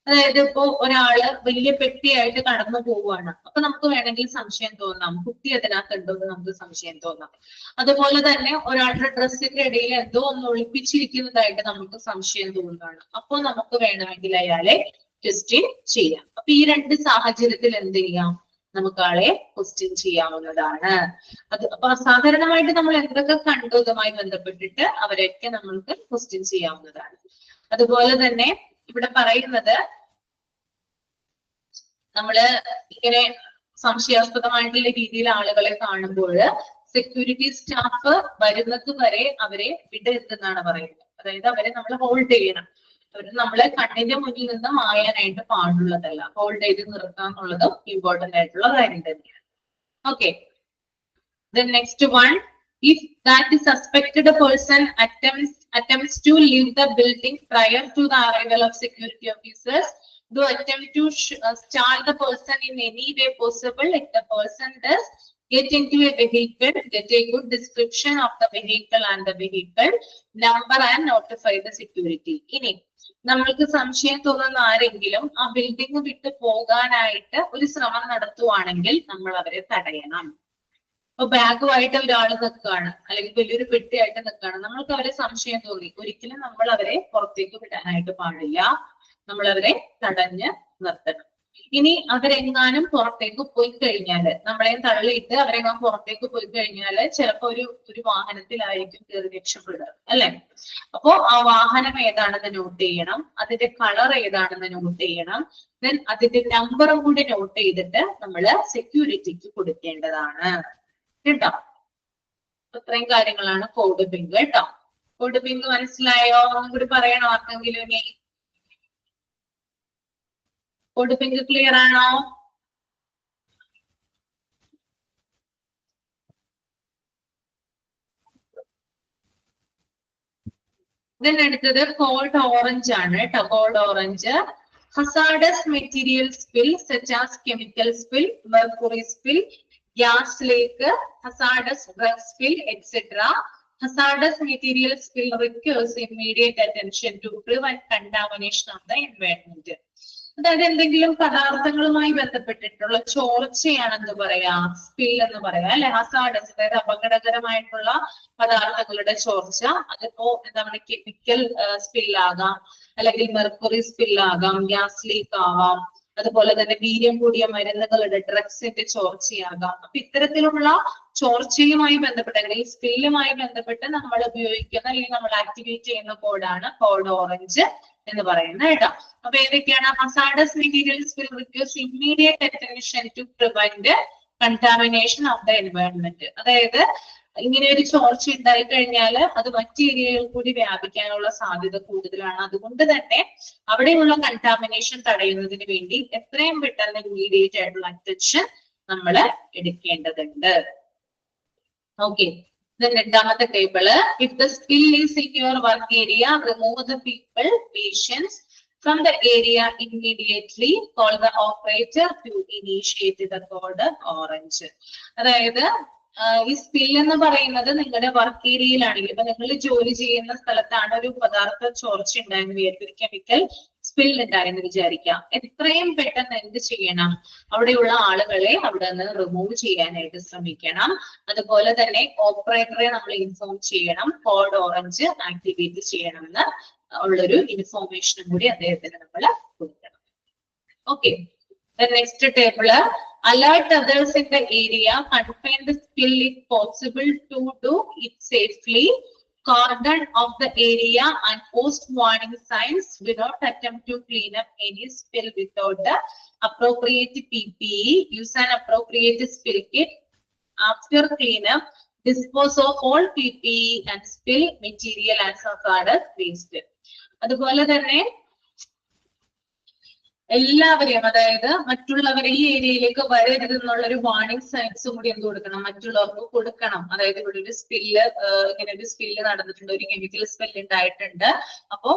അതായത് ഇപ്പോ ഒരാള് വലിയ പെട്ടിയായിട്ട് കടന്നു പോവുകയാണ്, അപ്പൊ നമുക്ക് വേണമെങ്കിൽ സംശയം തോന്നാം, കുട്ടി അതിനകത്തുണ്ടോ എന്ന് നമുക്ക് സംശയം തോന്നാം. അതുപോലെ തന്നെ ഒരാളുടെ ഡ്രസ്സിന്റെ ഇടയിൽ എന്തോ ഒന്ന് ഒളിപ്പിച്ചിരിക്കുന്നതായിട്ട് നമുക്ക് സംശയം തോന്നുകയാണ്, അപ്പൊ നമുക്ക് വേണമെങ്കിൽ അയാളെ ക്വസ്റ്റ്യൻ ചെയ്യാം. അപ്പൊ ഈ രണ്ട് സാഹചര്യത്തിൽ എന്ത് ചെയ്യാം? നമുക്ക് ആളെ ക്വസ്റ്റ്യൻ ചെയ്യാവുന്നതാണ്. അത് അപ്പൊ സാധാരണമായിട്ട് നമ്മൾ എന്തൊക്കെ കണ്ടു ഇതുമായി ബന്ധപ്പെട്ടിട്ട് അവരെയൊക്കെ നമ്മൾക്ക് ക്വസ്റ്റ്യൻ ചെയ്യാവുന്നതാണ്. അതുപോലെ തന്നെ ഇവിടെ പറയുന്നത് നമ്മള് ഇങ്ങനെ സംശയാസ്പദമായിട്ടുള്ള രീതിയിൽ ആളുകളെ കാണുമ്പോൾ സെക്യൂരിറ്റി സ്റ്റാഫ് വരുന്നത് വരെ അവരെ വിടരുതെന്നാണ് പറയുന്നത്. അതായത് അവരെ നമ്മൾ ഹോൾഡ് ചെയ്യണം. അവര് നമ്മളെ കണ്ണിന്റെ മുന്നിൽ നിന്ന് മായാനായിട്ട് പാടുള്ളതല്ല. ഹോൾഡ് ചെയ്ത് നിർത്തുക എന്നുള്ളതും ഇമ്പോർട്ടന്റ് ആയിട്ടുള്ള കാര്യം തന്നെയാണ്. Okay, then next one, if that suspected person attempts to leave the building prior to the arrival of security officers, do attempt to stall the person in any way possible. If the person does get into a vehicle, get a good description of the vehicle and the vehicle number and notify the security. ഇനി നമ്മൾക്ക് സംശയം തോന്നുന്ന ആരെങ്കിലും ആ building വിട്ട് പോകാനായിട്ട് ഒരു ശ്രമം നടത്തുവാണെങ്കിൽ നമ്മൾ അവരെ തടയണം. അപ്പൊ ബാഗുമായിട്ട് ഒരാൾ നിൽക്കുകയാണ്, അല്ലെങ്കിൽ വലിയൊരു പെട്ടിയായിട്ട് നിൽക്കുകയാണ്, നമ്മൾക്ക് അവരെ സംശയം തോന്നി, ഒരിക്കലും നമ്മൾ അവരെ പുറത്തേക്ക് വിടാനായിട്ട് പാടില്ല. നമ്മൾ അവരെ തടഞ്ഞ് നിർത്തണം. ഇനി അവരെങ്ങാനും പുറത്തേക്ക് പോയി കഴിഞ്ഞാല്, നമ്മളെയും തള്ളിയിട്ട് അവരെങ്ങാനും പുറത്തേക്ക് പോയി കഴിഞ്ഞാല് ചിലപ്പോ ഒരു വാഹനത്തിലായിരിക്കും കയറി രക്ഷപ്പെടുക, അല്ലെ? അപ്പോ ആ വാഹനം ഏതാണെന്ന് നോട്ട് ചെയ്യണം, അതിന്റെ കളർ ഏതാണെന്ന് നോട്ട് ചെയ്യണം, ദെൻ അതിന്റെ നമ്പറും കൂടി നോട്ട് ചെയ്തിട്ട് നമ്മള് സെക്യൂരിറ്റിക്ക് കൊടുക്കേണ്ടതാണ് കേട്ടോ. ഇത്രയും കാര്യങ്ങളാണ് കോഡ് പിങ്ക് കേട്ടോ. കോഡ് പിങ്ക് മനസ്സിലായോ? ഒന്നും കൂടി പറയണോ ആർക്കെങ്കിലും? ഇനി കോഡ് പിങ്ക് ക്ലിയർ ആണോ? then അടുത്തത് കോൾഡ് ഓറഞ്ച് ആണ് കേട്ടോ. Code orange, hazardous material spill such as chemical spill, mercury spill, gas leak, hazardous drug spill, etc. Hazardous material spill requires immediate attention to prevent contamination of the environment. അതായത് എന്തെങ്കിലും പദാർത്ഥങ്ങളുമായി ബന്ധപ്പെട്ടിട്ടുള്ള ചോർച്ചയാണെന്ന് പറയാ, spill എന്ന് പറയാം, അല്ലെ? Hazardous, അതായത് അപകടകരമായിട്ടുള്ള പദാർത്ഥങ്ങളുടെ ചോർച്ച. അതിപ്പോ എന്താണ്, കെമിക്കൽ സ്പില്ലാകാം, അല്ലെങ്കിൽ മെർക്കുറി സ്പില്ലാകാം, ഗ്യാസ് ലീക്ക് ആവാം, അതുപോലെ തന്നെ വീര്യം കൂടിയ മരുന്നുകളുടെ ഡ്രഗ്സിന്റെ ചോർച്ചയാകാം. അപ്പൊ ഇത്തരത്തിലുള്ള ചോർച്ചയുമായി ബന്ധപ്പെട്ട് അല്ലെങ്കിൽ സ്പില്ലുമായി ബന്ധപ്പെട്ട് നമ്മൾ ഉപയോഗിക്കുന്ന അല്ലെങ്കിൽ നമ്മൾ ആക്ടിവേറ്റ് ചെയ്യുന്ന കോഡാണ് കോഡ് ഓറഞ്ച് എന്ന് പറയുന്നത് കേട്ടോ. അപ്പൊ ഏതൊക്കെയാണ്? hazardous materials will require immediate attention to prevent contamination of the environment. അതായത് ഇങ്ങനെ ഒരു ചോർച്ച ഉണ്ടായി കഴിഞ്ഞാൽ അത് മറ്റു ഏരിയകളിൽ കൂടി വ്യാപിക്കാനുള്ള സാധ്യത കൂടുതലാണ്. അതുകൊണ്ട് തന്നെ അവിടെയുള്ള കണ്ടാമിനേഷൻ തടയുന്നതിന് വേണ്ടി എത്രയും പെട്ടെന്ന് ഇമ്മീഡിയറ്റ് ആയിട്ടുള്ള അറ്റൻഷൻ നമ്മൾ എടുക്കേണ്ടതുണ്ട്. ഓക്കെ, രണ്ടാമത്തെ table, if the spill is in your work area, remove the people, patients from the area immediately. Call the operator to initiate the code orange. അതായത് ഈ സ്പിൽ എന്ന് പറയുന്നത് നിങ്ങളുടെ വർക്ക് ഏരിയയിലാണെങ്കിൽ, ഇപ്പൊ നിങ്ങൾ ജോലി ചെയ്യുന്ന സ്ഥലത്താണ് ഒരു പദാർത്ഥ ചോർച്ച ഉണ്ടായെന്ന് വിചാരിക്കും, ഒരു കെമിക്കൽ സ്പിൽ ഉണ്ടായെന്ന് വിചാരിക്കാം. എത്രയും പെട്ടെന്ന് എന്ത് ചെയ്യണം? അവിടെയുള്ള ആളുകളെ അവിടെ നിന്ന് റിമൂവ് ചെയ്യാനായിട്ട് ശ്രമിക്കണം. അതുപോലെ തന്നെ ഓപ്പറേറ്ററെ നമ്മൾ ഇൻഫോം ചെയ്യണം, കോഡ് ഓറഞ്ച് ആക്ടിവേറ്റ് ചെയ്യണമെന്ന് ഉള്ളൊരു ഇൻഫോർമേഷനും കൂടി അദ്ദേഹത്തിന് നമ്മൾ കൊടുക്കണം. Okay, next table, alert others in the area, confine the spill if possible to do it safely, cordon off the area and post warning signs. Do not attempt to clean up any spill without the appropriate PPE. Use an appropriate spill kit. After cleanup, dispose of all PPE and spill material as hazardous waste. അതുപോലെ തന്നെ എല്ലാവരെയും, അതായത് മറ്റുള്ളവരെ ഈ ഏരിയയിലേക്ക് വരരുത് എന്നുള്ള ഒരു വാർണിംഗ് സൈൻസും കൂടി എന്ത് കൊടുക്കണം, മറ്റുള്ളവർക്ക് കൊടുക്കണം. അതായത് ഇവിടെ ഒരു സ്പില്ല്, ഇങ്ങനെ ഒരു സ്പില്ല് നടന്നിട്ടുണ്ട്, ഒരു കെമിക്കൽ സ്പില്ല് ഉണ്ടായിട്ടുണ്ട്, അപ്പോ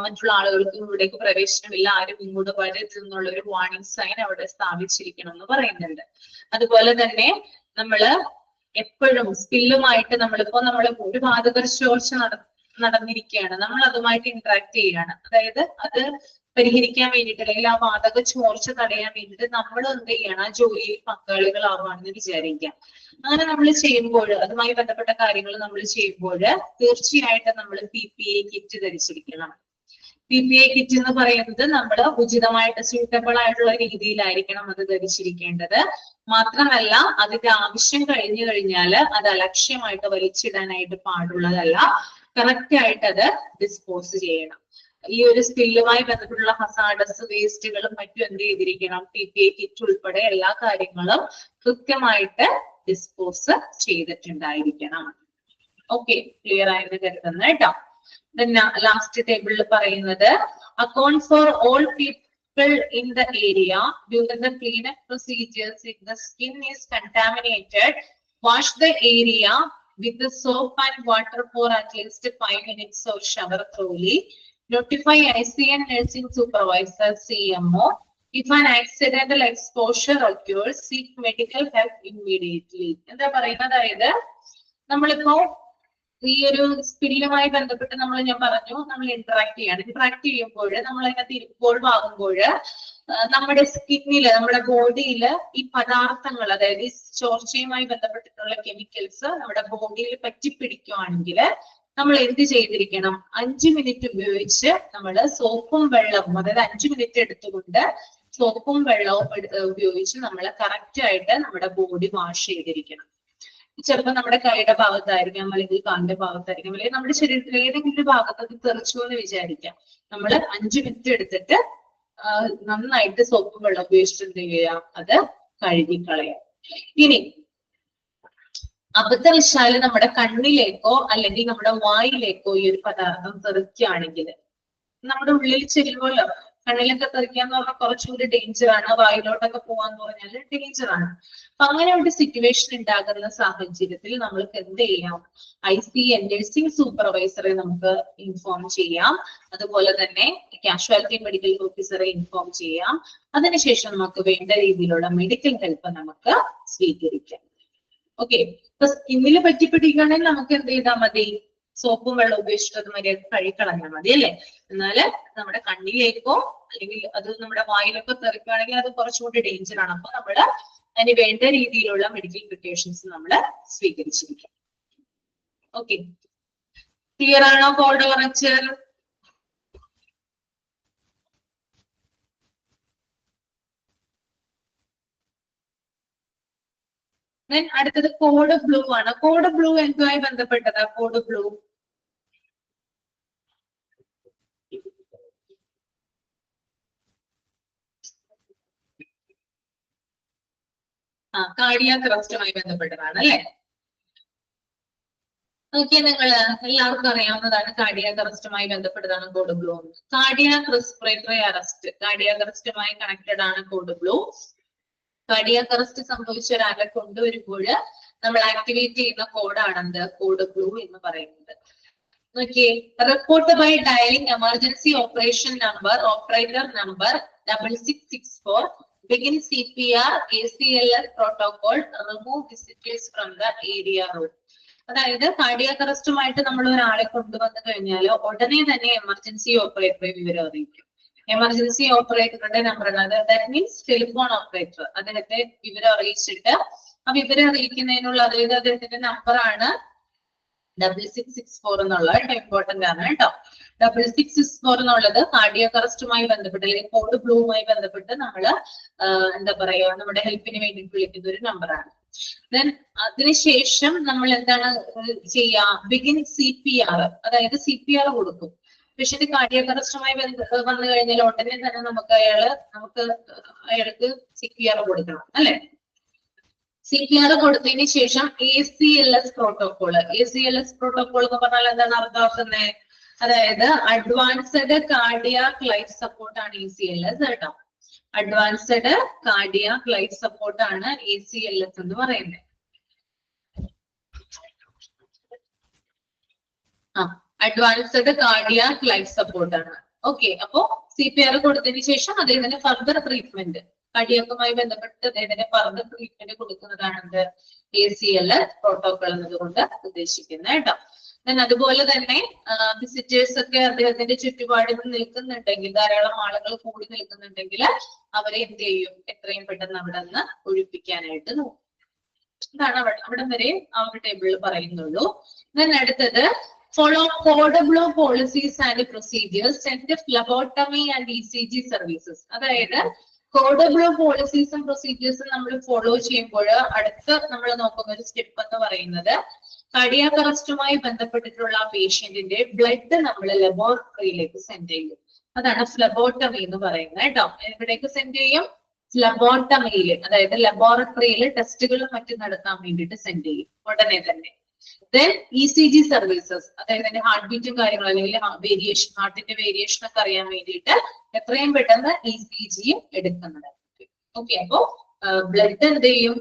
മറ്റുള്ള ആളുകൾക്ക് ഇവിടേക്ക് പ്രവേശനമില്ല, ആരും ഇങ്ങോട്ട് വരരുത് എന്നുള്ള ഒരു വാർണിംഗ് സൈൻ അവിടെ സ്ഥാപിച്ചിരിക്കണം എന്ന് പറയുന്നുണ്ട്. അതുപോലെ തന്നെ നമ്മള് എപ്പോഴും സ്പില്ലുമായിട്ട് നമ്മളിപ്പോ ഒരു വാതക ചോർച്ച നടന്നിരിക്കുകയാണ്, നമ്മൾ അതുമായിട്ട് ഇന്ററാക്ട് ചെയ്യുകയാണ്. അതായത് അത് പരിഹരിക്കാൻ വേണ്ടിയിട്ട്, അല്ലെങ്കിൽ ആ വാതക ചോർച്ച തടയാൻ വേണ്ടിയിട്ട് നമ്മൾ എന്ത് ചെയ്യണം, ആ ജോലിയിൽ പങ്കാളികളാവുകയാണെന്ന് വിചാരിക്കാം. അങ്ങനെ നമ്മൾ ചെയ്യുമ്പോൾ, അതുമായി ബന്ധപ്പെട്ട കാര്യങ്ങൾ നമ്മൾ ചെയ്യുമ്പോൾ തീർച്ചയായിട്ടും നമ്മൾ PPE കിറ്റ് ധരിച്ചിരിക്കണം. PPE കിറ്റ് എന്ന് പറയുന്നത് നമ്മൾ ഉചിതമായിട്ട് സ്യൂട്ടബിൾ ആയിട്ടുള്ള രീതിയിലായിരിക്കണം അത് ധരിച്ചിരിക്കേണ്ടത്. മാത്രമല്ല അതിന്റെ ആവശ്യം കഴിഞ്ഞു കഴിഞ്ഞാൽ അത് അലക്ഷ്യമായിട്ട് വലിച്ചിടാനായിട്ട് പാടുള്ളതല്ല. കറക്റ്റ് ആയിട്ട് അത് ഡിസ്പോസ് ചെയ്യണം. ഈ ഒരു സ്കില്ലുമായി ബന്ധപ്പെട്ടുള്ള ഹസാർഡസ് വേസ്റ്റുകളും മറ്റും എന്ത് ചെയ്തിരിക്കണം, PPE കിറ്റ് ഉൾപ്പെടെ എല്ലാ കാര്യങ്ങളും കൃത്യമായിട്ട് ഡിസ്പോസ് ചെയ്തിട്ടുണ്ടായിരിക്കണം. ഓക്കെ, ക്ലിയർ ആയെന്ന് കരുതുന്നു കേട്ടോ. ലാസ്റ്റ് ടേബിളിൽ പറയുന്നത് account for all people in the area during the cleanup procedures. If the skin is contaminated, wash the area with the soap and water for at least 5 minutes or shower thoroughly. Notify ICN nursing supervisor CMO. If an accidental exposure occurs, seek medical help immediately. എന്താ പറയുന്നത്, അതായത് നമ്മളിപ്പോ ഈ ഒരു സ്പില്ലുമായി ബന്ധപ്പെട്ട് ഞാൻ പറഞ്ഞു നമ്മൾ ഇന്ററാക്ട് ചെയ്യുമ്പോൾ നമ്മൾ അതിനകത്ത് ഇൻവോൾവ് ആകുമ്പോൾ നമ്മുടെ സ്കിന്നില്, നമ്മുടെ ബോഡിയില് ഈ പദാർത്ഥങ്ങൾ, അതായത് ഈ ചോർച്ചയുമായി ബന്ധപ്പെട്ടിട്ടുള്ള കെമിക്കൽസ് നമ്മുടെ ബോഡിയിൽ പറ്റിപ്പിടിക്കുകയാണെങ്കിൽ നമ്മൾ എന്ത് ചെയ്തിരിക്കണം, 5 മിനിറ്റ് ഉപയോഗിച്ച് നമ്മൾ സോപ്പും വെള്ളവും, അതായത് 5 മിനിറ്റ് എടുത്തുകൊണ്ട് സോപ്പും വെള്ളവും ഉപയോഗിച്ച് നമ്മൾ കറക്റ്റ് ആയിട്ട് നമ്മുടെ ബോഡി വാഷ് ചെയ്തിരിക്കണം. ചിലപ്പോൾ നമ്മുടെ കൈയുടെ ഭാഗത്തായിരിക്കാം, അല്ലെങ്കിൽ കാലിന്റെ ഭാഗത്തായിരിക്കാം, അല്ലെങ്കിൽ നമ്മുടെ ശരീരത്തിലെ ഏതെങ്കിലും ഒരു ഭാഗത്തൊക്കെ തെറിച്ചു എന്ന് വിചാരിക്കാം. നമ്മൾ 5 മിനിറ്റ് എടുത്തിട്ട് നന്നായിട്ട് സോപ്പും വെള്ളം ഉപയോഗിച്ചിട്ട് എന്ത് ചെയ്യാം, അത് കഴുകിക്കളയാം. ഇനി അബദ്ധവശാല് നമ്മുടെ കണ്ണിലേക്കോ അല്ലെങ്കിൽ നമ്മുടെ വായിലേക്കോ ഈ ഒരു പദാർത്ഥം തെറിക്കുകയാണെങ്കിൽ, നമ്മുടെ ഉള്ളിൽ ചെല്ലുമല്ലോ, കണ്ണിലൊക്കെ തെറിക്കാന്ന് പറഞ്ഞാൽ കുറച്ചുകൂടി ഡേഞ്ചർ ആണ്, വായിലോട്ടൊക്കെ പോവാന്ന് പറഞ്ഞാൽ ഡേഞ്ചർ ആണ്. അപ്പൊ അങ്ങനെ ഒരു സിറ്റുവേഷൻ ഉണ്ടാകുന്ന സാഹചര്യത്തിൽ നമ്മൾക്ക് എന്ത് ചെയ്യാം, ICN നഴ്സിംഗ് സൂപ്പർവൈസറെ നമുക്ക് ഇൻഫോം ചെയ്യാം. അതുപോലെ തന്നെ കാഷ്വാലിറ്റി മെഡിക്കൽ ഓഫീസറെ ഇൻഫോം ചെയ്യാം. അതിനുശേഷം നമുക്ക് വേണ്ട രീതിയിലുള്ള മെഡിക്കൽ ഹെൽപ്പ് നമുക്ക് സ്വീകരിക്കാം. ഓക്കെ, ഇപ്പൊ സ്കിന്നിൽ പറ്റിപ്പിടിക്കുകയാണെങ്കിൽ നമുക്ക് എന്ത് ചെയ്താൽ മതി, സോപ്പും വെള്ളം ഉപയോഗിച്ചിട്ട് അത് മര്യാദ കഴുകിക്കളഞ്ഞാൽ മതി അല്ലെ. എന്നാല് നമ്മുടെ കണ്ണിലേക്കോ അല്ലെങ്കിൽ അത് നമ്മുടെ വായിലേക്കോ തെറിക്കുകയാണെങ്കിൽ അത് കുറച്ചുകൂടി ഡേഞ്ചർ ആണ്. അപ്പൊ നമ്മള് അതിന് വേണ്ട രീതിയിലുള്ള മെഡിക്കൽ പ്രിക്കോഷൻസ് നമ്മൾ സ്വീകരിച്ചിരിക്കും. ഓക്കെ, ക്ലിയർ ആണോ കോഡ് കുറച്ച്? അടുത്തത് കോഡ് ബ്ലൂ ആണ്. കോഡ് ബ്ലൂ എന്തുമായി ബന്ധപ്പെട്ടതാ? കോഡ് ബ്ലൂ കാർഡിയാക് അറസ്റ്റുമായി ബന്ധപ്പെട്ടതാണ് അല്ലെ. നോക്കിയാൽ നിങ്ങൾ എല്ലാവർക്കും അറിയാവുന്നതാണ്, കാർഡിയാക് അറസ്റ്റുമായി ബന്ധപ്പെട്ടതാണ് code blue. Cardiac respiratory arrest, cardiac അറസ്റ്റുമായി കണക്റ്റഡ് ആണ് കോഡ് ബ്ലൂ. കാർഡിയാക് അറസ്റ്റ് സംഭവിച്ച ഒരാളെ കൊണ്ടുവരുമ്പോൾ നമ്മൾ ആക്ടിവേറ്റ് ചെയ്യുന്ന കോഡാണെന്ത്, കോഡ് ബ്ലൂ എന്ന് പറയുന്നത്. നോക്കിയേ, report by dialing emergency operation number, operator number 6664, begin CPR, ACLS protocol, remove visitors from the area room. അതായത് കാർഡിയാക് അറസ്റ്റുമായിട്ട് നമ്മൾ ഒരാളെ കൊണ്ടുവന്നു കഴിഞ്ഞാൽ ഉടനെ തന്നെ എമർജൻസി ഓപ്പറേറ്ററെ വിവരം അറിയിക്കും. എമർജൻസി ഓപ്പറേറ്ററുടെ നമ്പറാണ്, ദാറ്റ് മീൻസ് ടെലിഫോൺ ഓപ്പറേറ്റർ. അദ്ദേഹത്തെ വിവരം അറിയിച്ചിട്ട് ആ വിവരം അറിയിക്കുന്നതിനുള്ള, അതായത് അദ്ദേഹത്തിന്റെ നമ്പറാണ് 6664 എന്നുള്ളത്. ഇമ്പോർട്ടന്റ് ആണ് കേട്ടോ. 6664 എന്നുള്ളത് കാർഡിയാക് അറസ്റ്റുമായി ബന്ധപ്പെട്ട് അല്ലെങ്കിൽ കോഡ് ബ്ലൂവുമായി ബന്ധപ്പെട്ട് നമ്മൾ എന്താ പറയാ, നമ്മുടെ ഹെൽപ്പിന് വേണ്ടി വിളിക്കുന്ന ഒരു നമ്പറാണ്. ദെൻ അതിനുശേഷം നമ്മൾ എന്താണ് ചെയ്യുക, ബിഗിൻ CPR, അതായത് CPR കൊടുക്കും. പേഷ്യന്റ് കാർഡിയാക് അറസ്റ്റുമായി വന്നു കഴിഞ്ഞാൽ ഉടനെ തന്നെ നമുക്ക് അയാൾക്ക് CPR കൊടുക്കണം അല്ലെ. CPR കൊടുത്തതിന് ശേഷം ACLS പ്രോട്ടോകോൾ. ACLS പ്രോട്ടോകോൾ എന്ന് പറഞ്ഞാൽ എന്താണ് അർത്ഥമാക്കുന്നത്? അതായത് അഡ്വാൻസ്ഡ് കാർഡിയാക് ലൈഫ് സപ്പോർട്ട് ആണ് ACLS കേട്ടോ. അഡ്വാൻസ്ഡ് കാർഡിയാക് ലൈഫ് സപ്പോർട്ട് ആണ് ACLS എന്ന് പറയുന്നത്. അഡ്വാൻസ്ഡ് കാർഡിയാക് ലൈഫ് സപ്പോർട്ട് ആണ്. ഓക്കെ, അപ്പോ CPR കൊടുത്തതിന് ശേഷം അദ്ദേഹത്തിന് ഫർദർ ട്രീറ്റ്മെന്റ്, കാർഡിയാക്കുമായി ബന്ധപ്പെട്ട് അദ്ദേഹത്തിന് ഫർദർ ട്രീറ്റ്മെന്റ് കൊടുക്കുന്നതാണ് എന്ത് ACLS പ്രോട്ടോകോൾ എന്നതുകൊണ്ട് ഉദ്ദേശിക്കുന്നത് കേട്ടോ. അതുപോലെ തന്നെ വിസിറ്റേഴ്സ് ഒക്കെ അദ്ദേഹത്തിന്റെ ചുറ്റുപാടിൽ നിൽക്കുന്നുണ്ടെങ്കിൽ, ധാരാളം ആളുകൾ കൂടി നിൽക്കുന്നുണ്ടെങ്കിൽ അവരെ എന്ത് ചെയ്യും, എത്രയും പെട്ടെന്ന് അവിടെ നിന്ന് ഒഴിപ്പിക്കാനായിട്ട് നോക്കും. ഇതാണ് അവിടെ വരെ ആ ഒരു ടേബിളിൽ പറയുന്നുള്ളൂ. അടുത്തത് follow code blue policies and procedures and phlebotomy and ECG services. അതായത് കോഡ് ബ്ലൂ പോളിസീസും പ്രൊസീജിയേഴ്സും നമ്മൾ ഫോളോ ചെയ്യുമ്പോൾ അടുത്ത് നമ്മൾ നോക്കുന്ന ഒരു സ്റ്റെപ്പ് എന്ന് പറയുന്നത് കാർഡിയാക് അറസ്റ്റുമായി ബന്ധപ്പെട്ടിട്ടുള്ള പേഷ്യന്റിന്റെ ബ്ലഡ് നമ്മൾ ലബോറട്ടറിയിലേക്ക് സെൻഡ് ചെയ്യും. അതാണ് ഫ്ലബോട്ടമി എന്ന് പറയുന്നത് കേട്ടോ. എവിടേക്ക് സെൻഡ് ചെയ്യും? ഫ്ലബോട്ടമിയിൽ, അതായത് ലബോറട്ടറിയിൽ ടെസ്റ്റുകളും മറ്റും നടത്താൻ വേണ്ടിയിട്ട് സെൻഡ് ചെയ്യും ഉടനെ തന്നെ. Then ECG സർവീസസ്, അതായത് ഹാർട്ട് ബീറ്റും കാര്യങ്ങളും അല്ലെങ്കിൽ വേരിയേഷൻ, ഹാർട്ടിന്റെ വേരിയേഷൻ ഒക്കെ അറിയാൻ വേണ്ടിയിട്ട് എത്രയും പെട്ടെന്ന് ECGയും എടുക്കുന്നതായിരിക്കും. ഓക്കെ, അപ്പോ ബ്ലഡ് എന്ത് ചെയ്യും,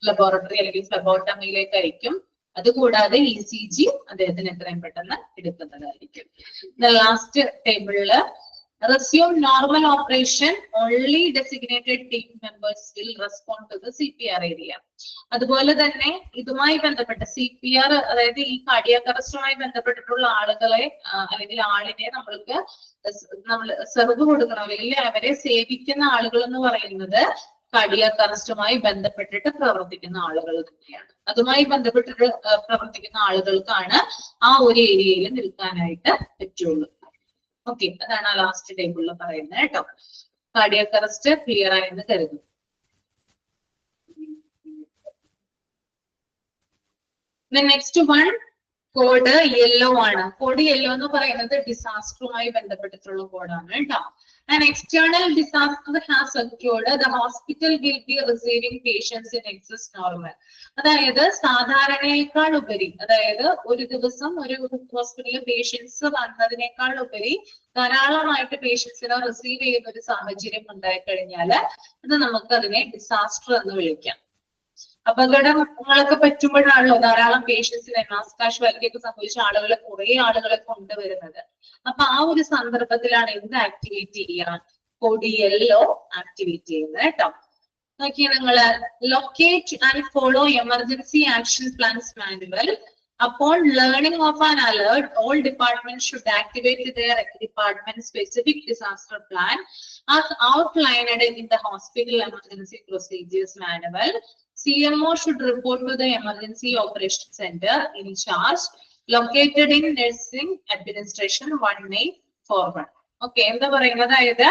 ലബോറട്ടറി അല്ലെങ്കിൽ ഫ്ലബോട്ടമിയിലേക്ക് അയക്കും. അതുകൂടാതെ ECG അദ്ദേഹത്തിന് എത്രയും പെട്ടെന്ന് എടുക്കുന്നതായിരിക്കും. ലാസ്റ്റ് ടേബിളില് resume normal operation, only designated team members will respond to the CPR area. അതുപോലെ തന്നെ ഇതുമായി ബന്ധപ്പെട്ട CPR, അതായത് ഈ കാർഡിയാക് അറസ്റ്റുമായി ബന്ധപ്പെട്ടിട്ടുള്ള ആളുകളെ അല്ലെങ്കിൽ ആളിനെ നമ്മൾ സെർവ് കൊടുക്കണം, അല്ലെങ്കിൽ അവരെ സേവിക്കുന്ന ആളുകൾ എന്ന് പറയുന്നത് കാർഡിയാക് അറസ്റ്റുമായി ബന്ധപ്പെട്ടിട്ട് പ്രവർത്തിക്കുന്ന ആളുകൾ തന്നെയാണ്. അതുമായി ബന്ധപ്പെട്ടിട്ട് പ്രവർത്തിക്കുന്ന ആളുകൾക്കാണ് ആ ഒരു ഏരിയയിൽ നിൽക്കാനായിട്ട് പറ്റുള്ളൂ. ഓക്കെ, അതാണ് ആ ലാസ്റ്റ് ടേബിളിൽ പറയുന്നത് കേട്ടോ. കാർഡിയാക് അറസ്റ്റ് ക്ലിയർ ആയെന്ന് കരുതുന്നു. നെക്സ്റ്റ് വൺ കോഡ് യെല്ലോ ആണ്. കോഡ് യെല്ലോ എന്ന് പറയുന്നത് ഡിസാസ്റ്ററുമായി ബന്ധപ്പെട്ടിട്ടുള്ള കോഡാണ് കേട്ടോ. An external disaster has occurred, the hospital will be receiving patients in excess normal. അതായത് സാധാരണയേക്കാൾ ഉപരി, അതായത് ഒരു ദിവസം ഒരു ഹോസ്പിറ്റലിൽ പേഷ്യൻസ് വന്നതിനേക്കാൾ ഉപരി ധാരാളമായിട്ട് പേഷ്യൻസിനെ റിസീവ് ചെയ്യുന്ന ഒരു സാഹചര്യം ഉണ്ടായിക്കഴിഞ്ഞാൽ അത് നമുക്ക് അതിനെ ഡിസാസ്റ്റർ എന്ന് വിളിക്കാം. അപകടങ്ങളൊക്കെ പറ്റുമ്പോഴാണല്ലോ ധാരാളം പേഷ്യൻസിനെ മാസ് കാഷ്വാലിറ്റി ഒക്കെ സംഭവിച്ച ആളുകളെ, കുറെ ആളുകളെ കൊണ്ടുവരുന്നത്. അപ്പൊ ആ ഒരു സന്ദർഭത്തിലാണ് എന്ത് ആക്ടിവേറ്റ് ചെയ്യാം, കോഡ് യെല്ലോ ആക്ടിവേറ്റ് ചെയ്യുന്നത് കേട്ടോ. നോക്കിയാൽ നിങ്ങള് locate and follow emergency action plans manual. Upon learning of an alert, all departments should activate their department-specific disaster plan as outlined in the hospital emergency procedures manual. CMO should report to the emergency operation center in charge, located in nursing administration 1-841. Okay, എന്താ പറയുന്നത്? അതായത്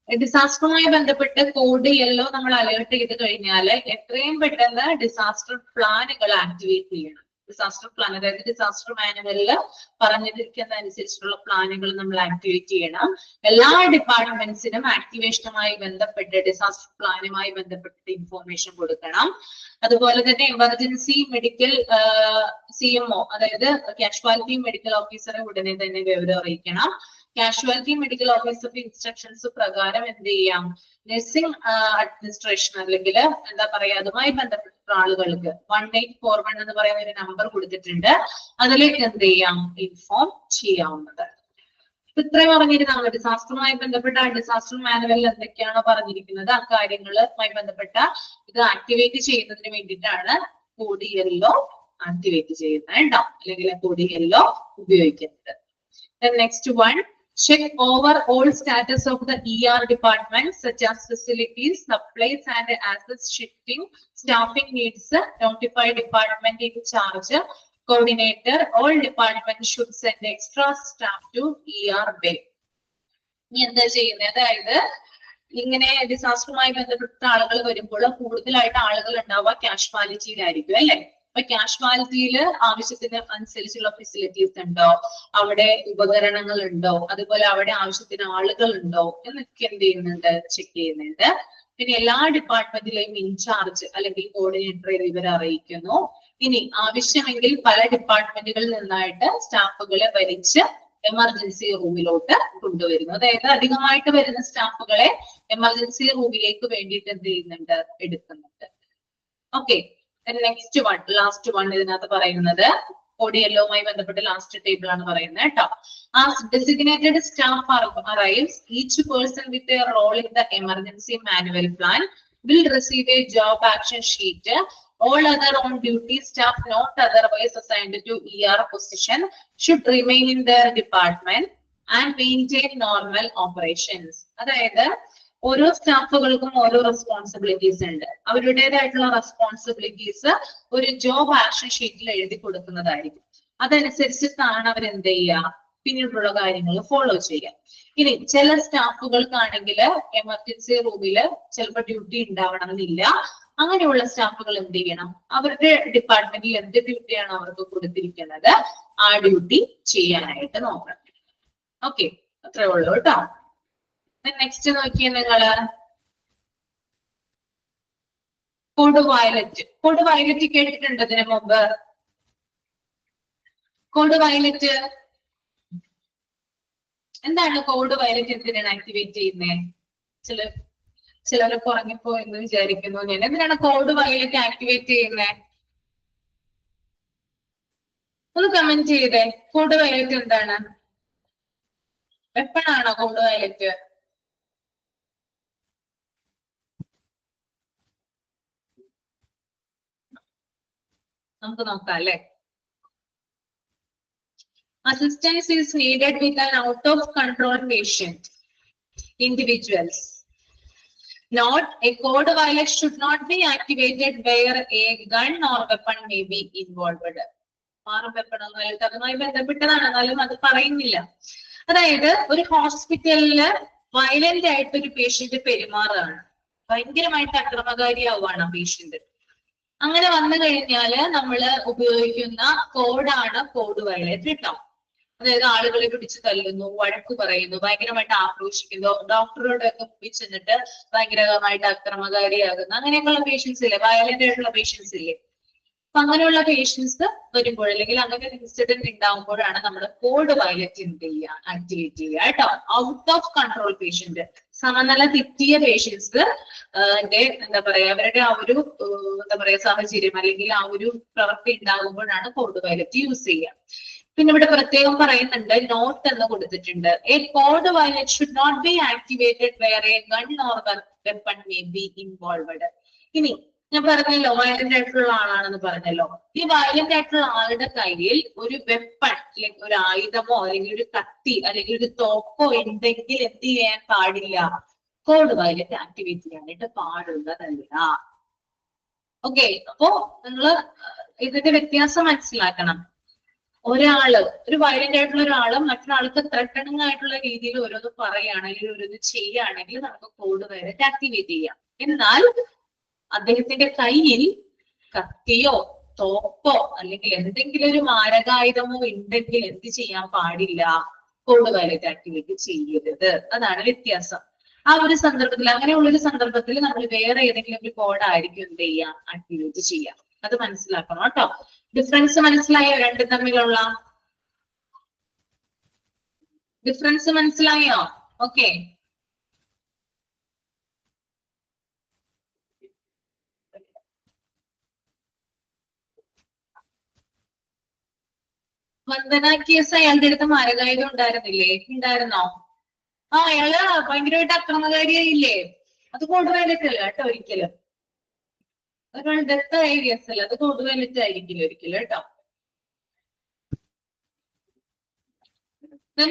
ഡിസാസ്റ്ററുമായി ബന്ധപ്പെട്ട് code yellow നമ്മൾ alert ചെയ്ത് കഴിഞ്ഞാൽ എത്രയും പെട്ടെന്ന് disaster പ്ലാനുകൾ ആക്ടിവേറ്റ് ചെയ്യണം. ഡിസാസ്റ്റർ പ്ലാൻ, അതായത് ഡിസാസ്റ്റർ മാനുവലില് പറഞ്ഞിരിക്കുന്ന അനുസരിച്ചുള്ള പ്ലാനുകൾ നമ്മൾ ആക്ടിവേറ്റ് ചെയ്യണം. എല്ലാ ഡിപ്പാർട്ട്മെന്റ്സിനും ആക്ടിവേഷനുമായി ബന്ധപ്പെട്ട് ഡിസാസ്റ്റർ പ്ലാനുമായി ബന്ധപ്പെട്ട് ഇൻഫോർമേഷൻ കൊടുക്കണം. അതുപോലെ തന്നെ എമർജൻസി മെഡിക്കൽ CMO, അതായത് കാഷ്വാലിറ്റി മെഡിക്കൽ ഓഫീസറെ ഉടനെ തന്നെ വിവരം അറിയിക്കണം. കാഷ്വാലിറ്റി മെഡിക്കൽ ഓഫീസറുടെ ഇൻസ്ട്രക്ഷൻസ് പ്രകാരം എന്ത് ചെയ്യാം, നഴ്സിംഗ് അഡ്മിനിസ്ട്രേഷൻ അല്ലെങ്കിൽ എന്താ പറയാ അതുമായി ബന്ധപ്പെട്ട ആളുകൾക്ക് 1841 എന്ന് പറയുന്ന ഒരു നമ്പർ കൊടുത്തിട്ടുണ്ട്, അതിലേക്ക് എന്ത് ചെയ്യാം, ഇൻഫോം ചെയ്യാവുന്നത്. ഇത്രയും പറഞ്ഞിരുന്ന ഡിസാസ്റ്ററുമായി ബന്ധപ്പെട്ട ഡിസാസ്റ്റർ മാനുവലിൽ എന്തൊക്കെയാണോ പറഞ്ഞിരിക്കുന്നത് ആ കാര്യങ്ങളുമായി ബന്ധപ്പെട്ട ഇത് ആക്ടിവേറ്റ് ചെയ്യുന്നതിന് വേണ്ടിയിട്ടാണ് കോഡ് യെല്ലോ ആക്ടിവേറ്റ് ചെയ്യുന്നത് കേട്ടോ, അല്ലെങ്കിൽ കോഡ് യെല്ലോ ഉപയോഗിക്കുന്നത്. Next one, check over all status of the ER department such as facilities, supplies and assets shifting, staffing needs, notify department in charge, coordinator, all departments should send extra staff to ER bay. ഇനി എന്താ ചെയ്യുന്നത്? അതായത് ഇങ്ങനെ ഡിസാസ്റ്ററുമായി ബന്ധപ്പെട്ട ആളുകൾ വരുമ്പോൾ കൂടുതലായിട്ട് ആളുകൾ ഉണ്ടാവുക കാഷ്വാലിറ്റിയിലായിരിക്കും അല്ലെ. അപ്പൊ കാഷ്വാലിറ്റിയിൽ ആവശ്യത്തിന് അനുസരിച്ചുള്ള ഫെസിലിറ്റീസ് ഉണ്ടോ, അവിടെ ഉപകരണങ്ങൾ ഉണ്ടോ, അതുപോലെ അവിടെ ആവശ്യത്തിന് ആളുകൾ ഉണ്ടോ എന്നൊക്കെ എന്ത് ചെയ്യുന്നുണ്ട്, ചെക്ക് ചെയ്യുന്നുണ്ട്. പിന്നെ എല്ലാ ഡിപ്പാർട്ട്മെന്റിലെയും ഇൻചാർജ് അല്ലെങ്കിൽ കോർഡിനേറ്ററെ ഇവരെ അറിയിക്കുന്നു. ഇനി ആവശ്യമെങ്കിൽ പല ഡിപ്പാർട്ട്മെന്റുകളിൽ നിന്നായിട്ട് സ്റ്റാഫുകളെ ഭരിച്ച് എമർജൻസി റൂമിലോട്ട് കൊണ്ടുവരുന്നു. അതായത് അധികമായിട്ട് വരുന്ന സ്റ്റാഫുകളെ എമർജൻസി റൂമിലേക്ക് വേണ്ടിയിട്ട് എന്ത് ചെയ്യുന്നുണ്ട്, എടുക്കുന്നുണ്ട്. Okay, next one, last one ഇതിനകത്ത് പറയുന്നത് ODLOമായി ബന്ധപ്പെട്ട് ലാസ്റ്റ് ടേബിൾ ആണ് പറയുന്നത് കേട്ടോ. As designated staff arrives, each person with a role in the emergency manual plan will receive a job action sheet. All other on-duty staff not otherwise assigned to ER position should remain in their department and maintain normal operations. അതായത് ഓരോ സ്റ്റാഫുകൾക്കും ഓരോ responsibilities ഉണ്ട്. അവരുടേതായിട്ടുള്ള responsibilities ഒരു job action ഷീറ്റിൽ എഴുതി കൊടുക്കുന്നതായിരിക്കും. അതനുസരിച്ചിട്ടാണ് അവർ എന്ത് ചെയ്യുക, പിന്നീടുള്ള കാര്യങ്ങൾ ഫോളോ ചെയ്യുക. ഇനി ചില സ്റ്റാഫുകൾക്കാണെങ്കിൽ എമർജൻസി റൂമില് ചിലപ്പോൾ ഡ്യൂട്ടി ഉണ്ടാവണമെന്നില്ല. അങ്ങനെയുള്ള സ്റ്റാഫുകൾ എന്ത് ചെയ്യണം, അവരുടെ ഡിപ്പാർട്ട്മെന്റിൽ എന്ത് ഡ്യൂട്ടിയാണ് അവർക്ക് കൊടുത്തിരിക്കുന്നത് ആ ഡ്യൂട്ടി ചെയ്യാനായിട്ട് നോക്കണം. ഓക്കെ, അത്രേ ഉള്ളൂ കേട്ടോ. നെക്സ്റ്റ് നോക്കിയേ നിങ്ങള്, കോഡ് വയലറ്റ്. കോഡ് വയലറ്റ് കേട്ടിട്ടുണ്ട് ഇതിനു മുമ്പ്? കോഡ് വയലറ്റ് എന്താണ്? കോഡ് വയലറ്റ് എന്തിനാണ് ആക്ടിവേറ്റ് ചെയ്യുന്നത്? ചിലരൊക്കെ ഉറങ്ങിപ്പോ എന്ന് വിചാരിക്കുന്നു ഞാൻ. എന്തിനാണ് കോഡ് വയലറ്റ് ആക്ടിവേറ്റ് ചെയ്യുന്നത്? ഒന്ന് കമന്റ് ചെയ്തേ. കോഡ് വയലറ്റ് എന്താണ്? വെപ്പണാണോ കോഡ് വയലറ്റ്? നമുക്ക് നോക്കാം അല്ലെ. Assistance is needed with an out of control patient. Individuals. Note: a code violet should not be activated where a gun or weapon may be involved. അതുമായി ബന്ധപ്പെട്ടതാണ്, എന്നാലും അത് പറയുന്നില്ല. അതായത് ഒരു ഹോസ്പിറ്റലില് വയലന്റ് ആയിട്ട് ഒരു പേഷ്യന്റ് പെരുമാറുകയാണ്, ഭയങ്കരമായിട്ട് അക്രമകാരിയാവുകയാണ് പേഷ്യന്റ്. അങ്ങനെ വന്നു കഴിഞ്ഞാല് നമ്മള് ഉപയോഗിക്കുന്ന കോഡാണ് കോഡ് വയലറ്റ് കേട്ടോ. അതായത് ആളുകളെ പിടിച്ചു തല്ലുന്നു, വഴക്ക് പറയുന്നു, ഭയങ്കരമായിട്ട് ആക്രോശിക്കുന്നു, ഡോക്ടറോടൊക്കെ പോയി ചെന്നിട്ട് ഭയങ്കരമായിട്ട് അക്രമകാരിയാകുന്നു, അങ്ങനെയൊക്കെയുള്ള പേഷ്യൻസ് ഇല്ലേ, വയലന്റ് ആയിട്ടുള്ള പേഷ്യൻസ് ഇല്ലേ. അപ്പൊ അങ്ങനെയുള്ള പേഷ്യൻസ് വരുമ്പോൾ അല്ലെങ്കിൽ അങ്ങനെ ഒരു ഇൻസിഡന്റ് ഉണ്ടാകുമ്പോഴാണ് നമ്മൾ കോഡ് വയലറ്റ് എന്ത് ചെയ്യുക, ആക്ടിവേറ്റ് ചെയ്യുക കേട്ടോ. ഔട്ട് ഓഫ് കൺട്രോൾ പേഷ്യന്റ്, സമനില തെറ്റിയ പേഷ്യൻസ് എന്താ പറയാ, അവരുടെ ആ ഒരു എന്താ പറയാ സാഹചര്യം അല്ലെങ്കിൽ ആ ഒരു പ്രവൃത്തി ഉണ്ടാകുമ്പോഴാണ് കോഡ് വയലറ്റ് യൂസ് ചെയ്യുക. പിന്നെ ഇവിടെ പ്രത്യേകം പറയുന്നുണ്ട്, നോട്ട് എന്ന് കൊടുത്തിട്ടുണ്ട്. A code violet should not be activated where a gun or weapon may be involved. ഇനി ഞാൻ പറഞ്ഞല്ലോ വയലന്റ് ആയിട്ടുള്ള ആളാണെന്ന് പറഞ്ഞല്ലോ. ഈ വയലന്റ് ആയിട്ടുള്ള ആളുടെ കയ്യിൽ ഒരു വെപ്പൺ അല്ലെങ്കിൽ ഒരു ആയുധമോ അല്ലെങ്കിൽ ഒരു കത്തി അല്ലെങ്കിൽ ഒരു തോക്കോ ഉണ്ടെങ്കിൽ എന്ത് ചെയ്യാൻ പാടില്ല, കോഡ് വയലറ്റ് ആക്ടിവേറ്റ് ചെയ്യാനായിട്ട് പാടുള്ളതല്ല. ഓക്കെ, അപ്പോ നിങ്ങള് ഇതിന്റെ വ്യത്യാസം മനസ്സിലാക്കണം. ഒരാള് ഒരു വയലന്റ് ആയിട്ടുള്ള ഒരാള് മറ്റൊരാൾക്ക് ത്രെട്ടണിങ് ആയിട്ടുള്ള രീതിയിൽ ഓരോന്ന് പറയുകയാണെങ്കിൽ ഓരോന്ന് ചെയ്യുകയാണെങ്കിൽ നമുക്ക് കോഡ് വയലറ്റ് ആക്ടിവേറ്റ് ചെയ്യാം. എന്നാൽ അദ്ദേഹത്തിന്റെ കയ്യിൽ കത്തിയോ തോക്കോ അല്ലെങ്കിൽ എന്തെങ്കിലും ഒരു മാരകായുധമോ ഉണ്ടെങ്കിൽ എന്ത് ചെയ്യാൻ പാടില്ല, കോഡ് വയലറ്റ് ആക്ടിവേറ്റ് ചെയ്യരുത്. അതാണ് വ്യത്യാസം. ആ ഒരു സന്ദർഭത്തിൽ, അങ്ങനെയുള്ളൊരു സന്ദർഭത്തിൽ നമ്മൾ വേറെ ഏതെങ്കിലും ഒരു കോഡ് ആയിരിക്കും എന്ത് ചെയ്യാം, ആക്ടിവേറ്റ് ചെയ്യാം. അത് മനസ്സിലാക്കണം കേട്ടോ. ഡിഫറൻസ് മനസ്സിലായോ രണ്ടും തമ്മിലുള്ള ഡിഫറൻസ് മനസ്സിലായോ? ഓക്കെ, വന്ദന കേസ് അയാളുടെ അടുത്ത് മാരകായുധം ഉണ്ടായിരുന്നില്ലേ? ഉണ്ടായിരുന്നോ? ആ, അയാള് ഭയങ്കരമായിട്ട് അക്രമകാരിയായില്ലേ? അത് കോഡ് വയലറ്റ് അല്ല കേട്ടോ ഒരിക്കലും. ഒരാൾ ഡെത്ത് ആയ കേസല്ല, അത് കോഡ് വയലറ്റ് ആയിരിക്കില്ല ഒരിക്കലും കേട്ടോ.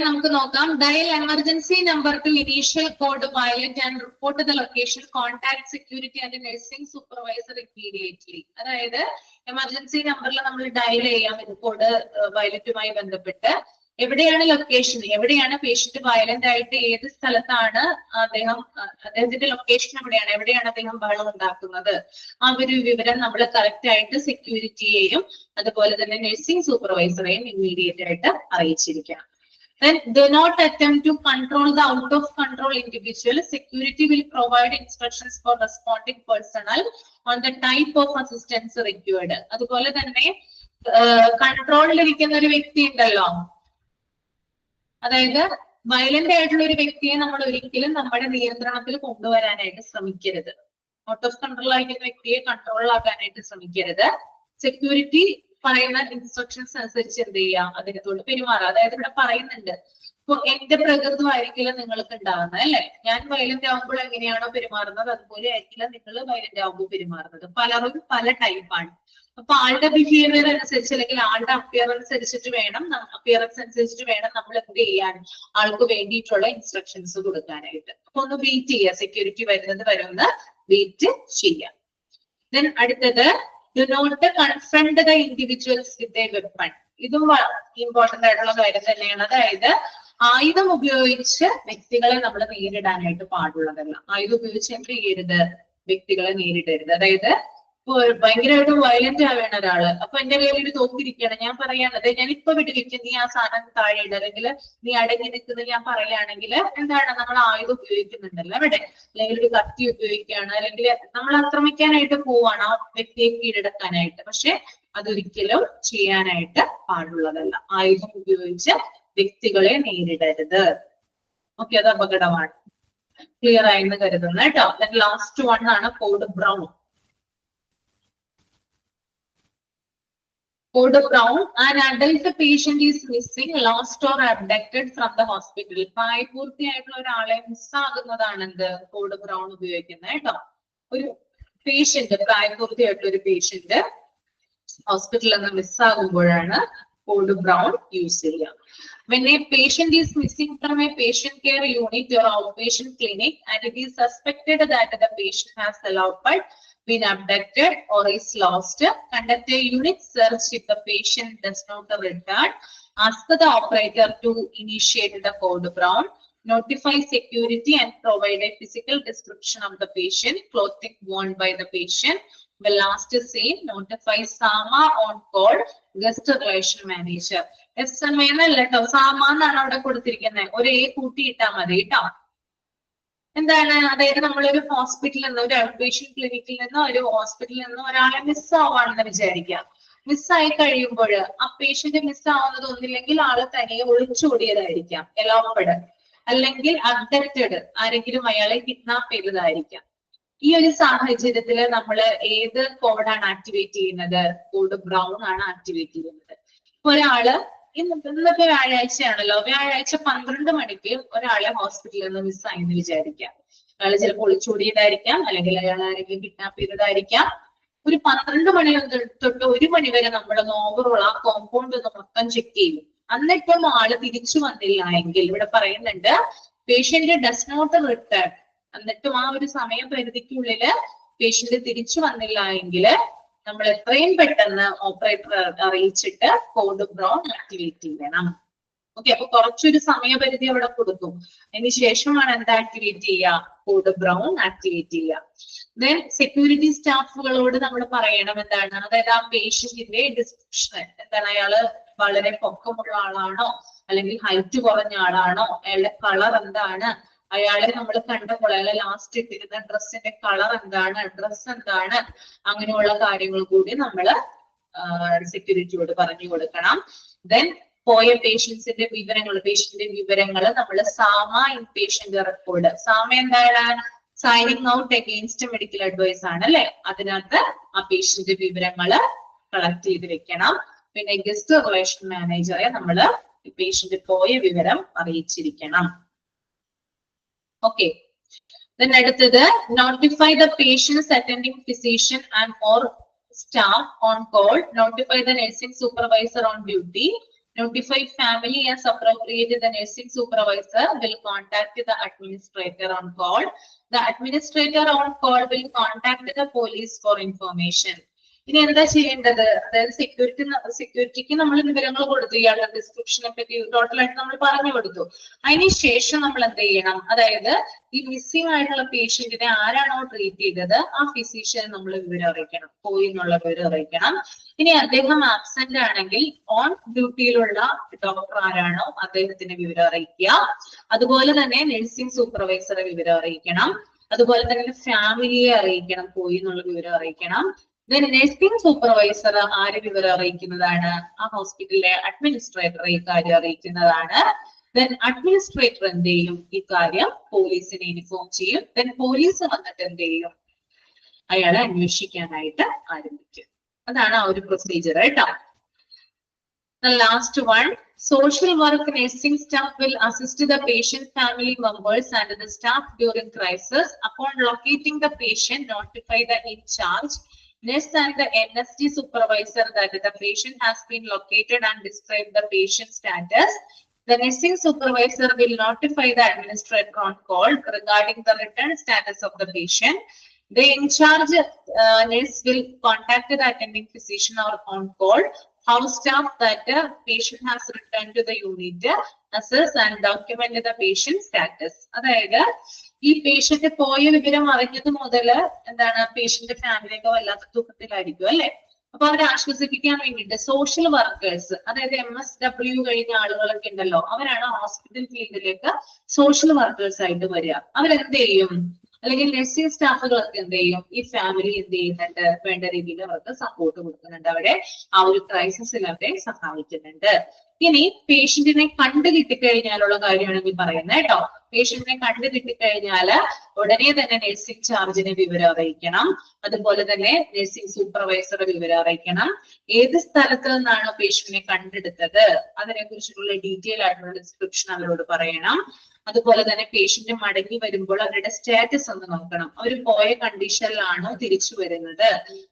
നമുക്ക് നോക്കാം. Dial emergency number two initial code violet and report the location, contact security and nursing supervisor immediately. അതായത് എമർജൻസി നമ്പറിൽ നമ്മൾ ഡയൽ ചെയ്യാം കോഡ് വയലറ്റുമായി ബന്ധപ്പെട്ട്. എവിടെയാണ് ലൊക്കേഷൻ, എവിടെയാണ് പേഷ്യന്റ് വയലന്റ് ആയിട്ട്, ഏത് സ്ഥലത്താണ് അദ്ദേഹത്തിന്റെ ലൊക്കേഷൻ എവിടെയാണ് അദ്ദേഹം ബഹളം ഉണ്ടാക്കുന്നത്, ആ ഒരു വിവരം നമ്മൾ കറക്റ്റ് ആയിട്ട് സെക്യൂരിറ്റിയെയും അതുപോലെ തന്നെ നഴ്സിംഗ് സൂപ്പർവൈസറെയും ഇമ്മീഡിയറ്റ് ആയിട്ട് അറിയിച്ചിരിക്കണം. Then do not attempt to control the out of control individual. Security will provide instructions for responding personnel on the type of assistance required. അതുപോലെ തന്നെ കൺട്രോളിലിരിക്കുന്ന ഒരു വ്യക്തി ഉണ്ടല്ലോ, അതായത് വയലന്റ് ആയിട്ടുള്ള ഒരു വ്യക്തിയെ നമ്മൾ ഒരിക്കലും നമ്മുടെ നിയന്ത്രണത്തിൽ കൊണ്ടുവരാനായിട്ട് ശ്രമിക്കരുത്. ഔട്ട് ഓഫ് കൺട്രോൾ ആയിരിക്കുന്ന വ്യക്തിയെ കൺട്രോൾ ആക്കാനായിട്ട് ശ്രമിക്കരുത്. സെക്യൂരിറ്റി പറയുന്ന ഇൻസ്ട്രക്ഷൻസ് അനുസരിച്ച് എന്ത് ചെയ്യാം, അതിനോട് പെരുമാറുക. അതായത് ഇവിടെ പറയുന്നുണ്ട്, ഇപ്പൊ എന്റെ പ്രകൃതമായിരിക്കില്ല നിങ്ങൾക്ക് ഉണ്ടാകുന്നത് അല്ലെ. ഞാൻ വയലന്റ് ആകുമ്പോൾ എങ്ങനെയാണോ പെരുമാറുന്നത് അതുപോലെ ആയിരിക്കില്ല നിങ്ങൾ വയലന്റ് ആകുമ്പോൾ പെരുമാറുന്നത്. പലരും പല ടൈപ്പാണ്. അപ്പൊ ആളുടെ ബിഹേവിയർ അനുസരിച്ച് അല്ലെങ്കിൽ ആളുടെ അപ്പിയറൻസ് അനുസരിച്ചിട്ട് വേണം നമ്മൾ എന്ത് ചെയ്യാൻ, ആൾക്ക് വേണ്ടിയിട്ടുള്ള ഇൻസ്ട്രക്ഷൻസ് കൊടുക്കാനായിട്ട്. അപ്പൊ ഒന്ന് വെയിറ്റ് ചെയ്യുക, സെക്യൂരിറ്റി വരുന്നത് വരെ ഒന്ന് വെയിറ്റ് ചെയ്യാം. ദെൻ അടുത്തത്, do not confront the individuals with a weapon. ഇതും ഇമ്പോർട്ടന്റ് ആയിട്ടുള്ള കാര്യം തന്നെയാണ്. അതായത് ആയുധം ഉപയോഗിച്ച് വ്യക്തികളെ നമ്മൾ നേരിടാനായിട്ട് പാടുള്ളതല്ല. ആയുധം ഉപയോഗിച്ച് എന്ത് ചെയ്യരുത്, വ്യക്തികളെ നേരിടരുത്. അതായത് ഇപ്പൊ ഭയങ്കരമായിട്ട് വയലന്റ് ആവേണ ഒരാള്, അപ്പൊ എന്റെ കയ്യിൽ ഒരു തോക്കിരിക്കുകയാണ്, ഞാൻ പറയാണത് ഞാൻ ഇപ്പൊ വിട്ടിരിക്കും, നീ ആ സാധനം താഴെ ഇട, അല്ലെങ്കിൽ നീ അടങ്ങി നിൽക്കുന്നത് ഞാൻ പറയുകയാണെങ്കിൽ എന്താണ്, നമ്മൾ ആയുധം ഉപയോഗിക്കുന്നുണ്ടല്ലോ അവിടെ, അല്ലെങ്കിൽ ഒരു കത്തി ഉപയോഗിക്കുകയാണ്, അല്ലെങ്കിൽ നമ്മൾ ആക്രമിക്കാനായിട്ട് പോവാണ് ആ വ്യക്തിയെ കീഴടക്കാനായിട്ട്. പക്ഷെ അതൊരിക്കലും ചെയ്യാനായിട്ട് പാടുള്ളതല്ല. ആയുധം ഉപയോഗിച്ച് വ്യക്തികളെ നേരിടരുത്. ഓക്കെ, അത് അപകടമാണ്. ക്ലിയർ ആയെന്ന് കരുതുന്നു കേട്ടോ. ലാസ്റ്റ് വൺ ആണ് code brown. Code Brown, an adult patient is missing, lost or abducted from the hospital. പ്രായപൂർത്തിയായിട്ടുള്ള ഒരാളെ മിസ്സാകുന്നതാണ് എന്ത്, കോഡ് ബ്രൗൺ ഉപയോഗിക്കുന്നത് കേട്ടോ. ഒരു പേഷ്യന്റ്, പ്രായപൂർത്തിയായിട്ടുള്ള ഒരു പേഷ്യന്റ് ഹോസ്പിറ്റലിൽ നിന്ന് മിസ്സാകുമ്പോഴാണ് കോഡ് ബ്രൗൺ യൂസ് ചെയ്യുക. When a patient is missing from a patient care unit or outpatient clinic and it is suspected that the patient has eloped, been abducted or is lost, conduct a unit search. If the patient does not return, ask the operator to initiate the code brown, notify security and provide a physical description of the patient, clothing worn by the patient. The last scene, notify SAMA on call, guest relation manager. SMA എന്നല്ല കേട്ടോ, SAMA എന്നാണ് അവിടെ കൊടുത്തിരിക്കുന്നത്. ഒരേ കൂട്ടി ഇട്ടാ മതി കേട്ടോ. എന്താണ്, അതായത് നമ്മളൊരു ഹോസ്പിറ്റലിൽ നിന്ന്, ഒരു ഔട്ട്പേഷ്യന്റ് ക്ലിനിക്കിൽ നിന്ന്, ഒരു ഹോസ്പിറ്റലിൽ നിന്ന് ഒരാളെ മിസ്സാവാണെന്ന് വിചാരിക്കാം. മിസ്സായി കഴിയുമ്പോൾ ആ പേഷ്യന്റ് മിസ്സാവുന്നത് ഒന്നില്ലെങ്കിൽ ആള് തനിയെ ഒളിച്ചോടിയതായിരിക്കാം, എലോപ്പഡ്, അല്ലെങ്കിൽ അബ്ഡക്റ്റഡ്, ആരെങ്കിലും അയാളെ കിഡ്നാപ്പ് ചെയ്തതായിരിക്കാം. ഈ ഒരു സാഹചര്യത്തിൽ നമ്മൾ ഏത് കോഡാണ് ആക്ടിവേറ്റ് ചെയ്യുന്നത്, കോഡ് ബ്രൗൺ ആണ് ആക്ടിവേറ്റ് ചെയ്യുന്നത്. ഒരാള് ഇന്നത്തെ വ്യാഴാഴ്ചയാണല്ലോ, വ്യാഴാഴ്ച 12 മണിക്ക് ഒരാളെ ഹോസ്പിറ്റലിൽ നിന്ന് മിസ്സായി എന്ന് വിചാരിക്കാം. അയാൾ ചിലപ്പോൾ ഒളിച്ചോടിയതായിരിക്കാം, അല്ലെങ്കിൽ അയാൾ ആരെങ്കിലും കിഡ്നാപ്പ് ചെയ്തതായിരിക്കാം. ഒരു 12 മണി തൊട്ട് 1 മണി വരെ നമ്മൾ ഓവറോൾ ആ കോമ്പൗണ്ട് ഒന്ന് മൊത്തം ചെക്ക് ചെയ്യും. എന്നിട്ടും ആള് തിരിച്ചു വന്നില്ല എങ്കിൽ ഇവിടെ പറയുന്നുണ്ട്, പേഷ്യന്റ് ഡസ് നോട്ട് റിട്ടേൺ, എന്നിട്ടും ആ ഒരു സമയപരിധിക്കുള്ളില് പേഷ്യന്റ് തിരിച്ചു വന്നില്ല എങ്കിൽ നമ്മൾ എത്രയും പെട്ടെന്ന് ഓപ്പറേറ്റർ അറിയിച്ചിട്ട് കോഡ് ബ്രൗൺ ആക്ടിവേറ്റ് ചെയ്യണം. ഓക്കെ, അപ്പൊ കുറച്ചൊരു സമയപരിധി അവിടെ കൊടുക്കും. അതിന് ശേഷമാണ് എന്താ ആക്ടിവേറ്റ് ചെയ്യുക, കോഡ് ബ്രൗൺ ആക്ടിവേറ്റ് ചെയ്യുക. ദെൻ സെക്യൂരിറ്റി സ്റ്റാഫുകളോട് നമ്മൾ പറയണം എന്താണ്, അതായത് ആ പേഷ്യന്റിന്റെ ഡിസ്ക്രിപ്ഷൻ എന്താണ്, അയാള് വളരെ പൊക്കമുള്ള ആളാണോ, അല്ലെങ്കിൽ ഹൈറ്റ് കുറഞ്ഞ ആളാണോ, അയാളുടെ കളർ എന്താണ്, അയാളെ നമ്മൾ കണ്ടപ്പോൾ അയാളെ ലാസ്റ്റ് ഇട്ടിരുന്ന ഡ്രസ്സിന്റെ കളർ എന്താണ്, ഡ്രസ് എന്താണ്, അങ്ങനെയുള്ള കാര്യങ്ങൾ കൂടി നമ്മൾ സെക്യൂരിറ്റിയോട് പറഞ്ഞു കൊടുക്കണം. ദെൻ പോയ പേഷ്യന്റിന്റെ വിവരങ്ങൾ നമ്മൾ SAMA in patient record. SAMA എന്താണ്, signing out against medical advice ആണ് അല്ലെ. അതിനകത്ത് ആ പേഷ്യന്റ് വിവരങ്ങൾ കളക്ട് ചെയ്ത് വെക്കണം. പിന്നെ ഗസ്റ്റ് റിലേഷൻ മാനേജറെ നമ്മൾ പേഷ്യന്റ് പോയ വിവരം അറിയിച്ചിരിക്കണം. ഓക്കെ, then അടുത്തത്, notify the patient's attending physician and or staff on call, notify the nursing supervisor on duty, notify family as appropriate. The nursing supervisor will contact the administrator on call. The administrator on call will contact the police for information. ഇനി എന്താ ചെയ്യേണ്ടത്, അതായത് സെക്യൂരിറ്റിക്ക് നമ്മൾ വിവരങ്ങൾ കൊടുത്തു, ഇയാളുടെ ഡിസ്ക്രിപ്ഷനെ പറ്റി ടോട്ടലായിട്ട് നമ്മൾ പറഞ്ഞു കൊടുത്തു. അതിന് ശേഷം നമ്മൾ എന്ത് ചെയ്യണം, അതായത് ഈ മിസ്സിംഗ് ആയിട്ടുള്ള പേഷ്യന്റിനെ ആരാണോ ട്രീറ്റ് ചെയ്തത് ആ ഫിസിഷ്യനെ നമ്മൾ വിവരം അറിയിക്കണം, പോയി എന്നുള്ള വിവരം അറിയിക്കണം. ഇനി അദ്ദേഹം ആബ്സെന്റ് ആണെങ്കിൽ ഓൺ ഡ്യൂട്ടിയിലുള്ള ഡോക്ടർ ആരാണോ അദ്ദേഹത്തിന്റെ വിവരം അറിയിക്കുക. അതുപോലെ തന്നെ നഴ്സിംഗ് സൂപ്പർവൈസറെ വിവരം അറിയിക്കണം. അതുപോലെ തന്നെ ഫാമിലിയെ അറിയിക്കണം, പോയി എന്നുള്ള വിവരം അറിയിക്കണം. നഴ്സിംഗ് സൂപ്പർവൈസർ ആര് വിവരം അറിയിക്കുന്നതാണ്, ആ ഹോസ്പിറ്റലിലെ അഡ്മിനിസ്ട്രേറ്റർ ഈ കാര്യം അറിയിക്കുന്നതാണ്. ദെൻ അഡ്മിനിസ്ട്രേറ്റർ എന്ത് ചെയ്യും, ഈ കാര്യം പോലീസിനെ ഇൻഫോം ചെയ്യും. ദെൻ പോലീസ് വന്നിട്ട് എന്ത് ചെയ്യും, അയാളെ അന്വേഷിക്കാനായിട്ട് ആരംഭിക്കും. അതാണ് ആ ഒരു പ്രൊസീജിയർ കേട്ടോ. The last one, social work nursing staff will assist the patient family members and the staff during crisis. Upon locating the patient, notify the in charge nurse and the NST supervisor that the patient has been located and describe the patient status. The nursing supervisor will notify the administrator on call regarding the return status of the patient. The in charge nurse will contact the attending physician or on call house staff that the patient has returned to the unit, assess and document the patient status. അതായത് ഈ patient പോയ വിവരം അറിഞ്ഞത് മുതല് എന്താണ്, patient ഫാമിലിയൊക്കെ വല്ലാത്ത ദുഃഖത്തിലായിരിക്കും അല്ലെ. അപ്പൊ അവരെ ആശ്വസിപ്പിക്കാൻ വേണ്ടിയിട്ട് സോഷ്യൽ വർക്കേഴ്സ്, അതായത് MSW കഴിഞ്ഞ ആളുകളൊക്കെ ഉണ്ടല്ലോ, അവരാണ് ഹോസ്പിറ്റൽ ഫീൽഡിലേക്ക് സോഷ്യൽ വർക്കേഴ്സ് ആയിട്ട് വരിക. അവരെന്ത് ചെയ്യും, അല്ലെങ്കിൽ നഴ്സിംഗ് സ്റ്റാഫുകളൊക്കെ എന്ത് ചെയ്യും, ഈ ഫാമിലി എന്ത് ചെയ്യുന്നുണ്ട്, വേണ്ട രീതിയിൽ അവർക്ക് സപ്പോർട്ട് കൊടുക്കുന്നുണ്ട്, അവരെ ആ ഒരു ക്രൈസിസിൽ അവരെ സഹായിക്കുന്നുണ്ട്. ഇനി പേഷ്യന്റിനെ കണ്ടു കിട്ടിക്കഴിഞ്ഞാലുള്ള കാര്യമാണ് ഈ പറയുന്നത് കേട്ടോ. പേഷ്യന്റിനെ കണ്ടു കിട്ടിക്കഴിഞ്ഞാല് ഉടനെ തന്നെ നഴ്സിംഗ് ചാർജിനെ വിവരം അറിയിക്കണം. അതുപോലെ തന്നെ നഴ്സിംഗ് സൂപ്പർവൈസറെ വിവരം അറിയിക്കണം. ഏത് സ്ഥലത്ത് നിന്നാണ് പേഷ്യന്റിനെ കണ്ടെടുത്തത് അതിനെ കുറിച്ചുള്ള ഡീറ്റെയിൽ ആയിട്ടുള്ള ഡിസ്ക്രിപ്ഷൻ അവരോട് പറയണം. അതുപോലെ തന്നെ പേഷ്യന്റ് മടങ്ങി വരുമ്പോൾ അവരുടെ സ്റ്റാറ്റസ് ഒന്ന് നോക്കണം. അവർ പോയ കണ്ടീഷനിലാണോ തിരിച്ചു വരുന്നത്,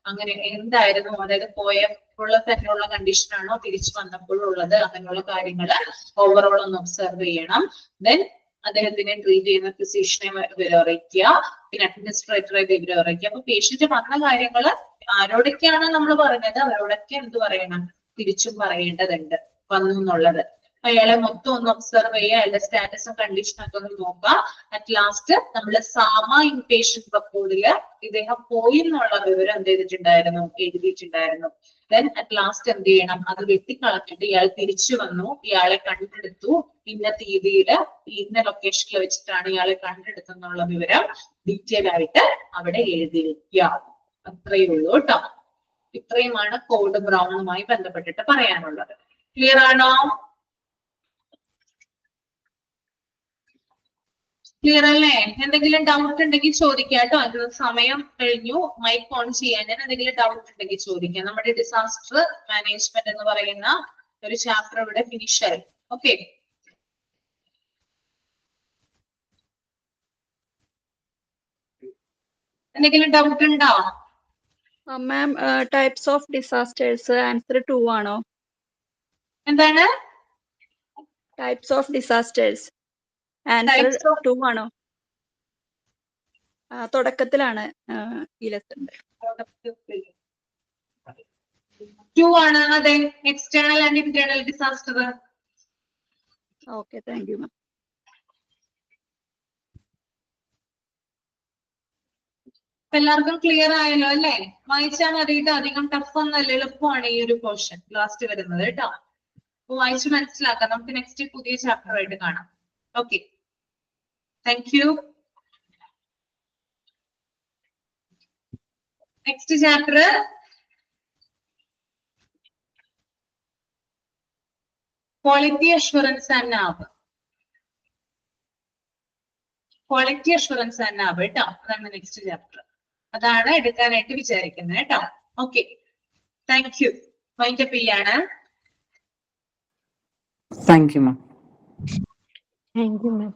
അങ്ങനെ എന്തായിരുന്നു, അതായത് പോയപ്പോൾ തന്നെയുള്ള കണ്ടീഷനാണോ തിരിച്ചു വന്നപ്പോഴുള്ളത്, അങ്ങനെയുള്ള കാര്യങ്ങൾ ഓവറോൾ ഒന്ന് ഒബ്സർവ് ചെയ്യണം. ദെൻ അദ്ദേഹത്തിനെ ട്രീറ്റ് ചെയ്യുന്ന ഫിസിഷ്യനെ വിവരം അറിയിക്കുക, പിന്നെ അഡ്മിനിസ്ട്രേറ്ററെ വിവരം അറിയിക്കുക. അപ്പൊ പേഷ്യന്റ് പറഞ്ഞ കാര്യങ്ങൾ ആരോടൊക്കെയാണ് നമ്മൾ പറഞ്ഞത് അവരോടൊക്കെ എന്ത് പറയണം, തിരിച്ചും പറയേണ്ടതുണ്ട് വന്നു എന്നുള്ളത്. അയാളെ മൊത്തം ഒന്ന് ഒബ്സർവ് ചെയ്യുക, അയാളുടെ സ്റ്റാറ്റസും കണ്ടീഷനും ഒക്കെ ഒന്ന് നോക്കുക. അറ്റ് ലാസ്റ്റ് നമ്മൾ സാമ ഇൻപേഷ്യന്റ് റെക്കോർഡില് ഇദ്ദേഹം പോയി എന്നുള്ള വിവരം എന്ത് ചെയ്തിട്ടുണ്ടായിരുന്നു, എഴുതിയിട്ടുണ്ടായിരുന്നു. ദെൻ അറ്റ് ലാസ്റ്റ് എന്ത് ചെയ്യണം, അത് വെട്ടിക്കളഞ്ഞിട്ട് ഇയാൾ തിരിച്ചു വന്നു, ഇയാളെ കണ്ടെടുത്തു, ഇന്ന തീയതിയില് ഇന്ന ലൊക്കേഷനിൽ വെച്ചിട്ടാണ് ഇയാളെ കണ്ടെടുത്തെന്നുള്ള വിവരം ഡീറ്റെയിൽ ആയിട്ട് അവിടെ എഴുതി വെക്കുക. അത്രയേ ഉള്ളൂ കേട്ടോ. ഇത്രയുമാണ് കോഡ് ബ്രൗണുമായി ബന്ധപ്പെട്ടിട്ട് പറയാനുള്ളത്. ക്ലിയർ ആണോ? ക്ലിയർ അല്ലേ? എന്തെങ്കിലും ഡൗട്ട് ഉണ്ടെങ്കിൽ ചോദിക്കാം കേട്ടോ. അത് സമയം കഴിഞ്ഞു, മൈക്ക് ഓൺ ചെയ്യാൻ. ഞാൻ എന്തെങ്കിലും ഡൗട്ട് ഉണ്ടെങ്കിൽ ചോദിക്കാം. നമ്മുടെ ഡിസാസ്റ്റർ മാനേജ്മെന്റ് എന്ന് പറയുന്ന ഒരു ചാപ്റ്റർ ഇവിടെ ഫിനിഷ് ആയി. ഓക്കെ, എന്തെങ്കിലും ഡൗട്ട് ഉണ്ടോ? മാം, ടൈപ്സ് ഓഫ് ഡിസാസ്റ്റേഴ്സ് ആൻസർ 2 ആണോ? എന്താണ് ടൈപ്സ് ഓഫ് ഡിസാസ്റ്റേഴ്സ് ആൻസർ 2 ആണോ? തുടക്കത്തിലാണ് ഈ ലെസൺ. 2 ആണ്. അതെ, external and internal disaster. Okay, thank you മാം. എല്ലാവർക്കും ക്ലിയർ ആയല്ലോ അല്ലേ? വായിച്ചാൽ മതിയിട്ട്, അധികം ടഫ് ഒന്നല്ല, എളുപ്പമാണ് ഈ ഒരു പോർഷൻ ലാസ്റ്റ് വരുന്നത് കേട്ടോ. അപ്പൊ വായിച്ച് മനസ്സിലാക്കാം. നമുക്ക് നെക്സ്റ്റ് പുതിയ ചാപ്റ്റർ ആയിട്ട് കാണാം. Okay, thank you. Next chapter quality assurance and NABH. Quality assurance and NABH കേട്ടോ, അതാണ് നെക്സ്റ്റ് ചാപ്റ്റർ. അതാണ് എടുക്കാനായിട്ട് വിചാരിക്കുന്നത് കേട്ടോ. Okay, thank you. വൈൻഡപ്പ് ചെയ്യാണ്. Thank you ma'am. Thank you ma'am.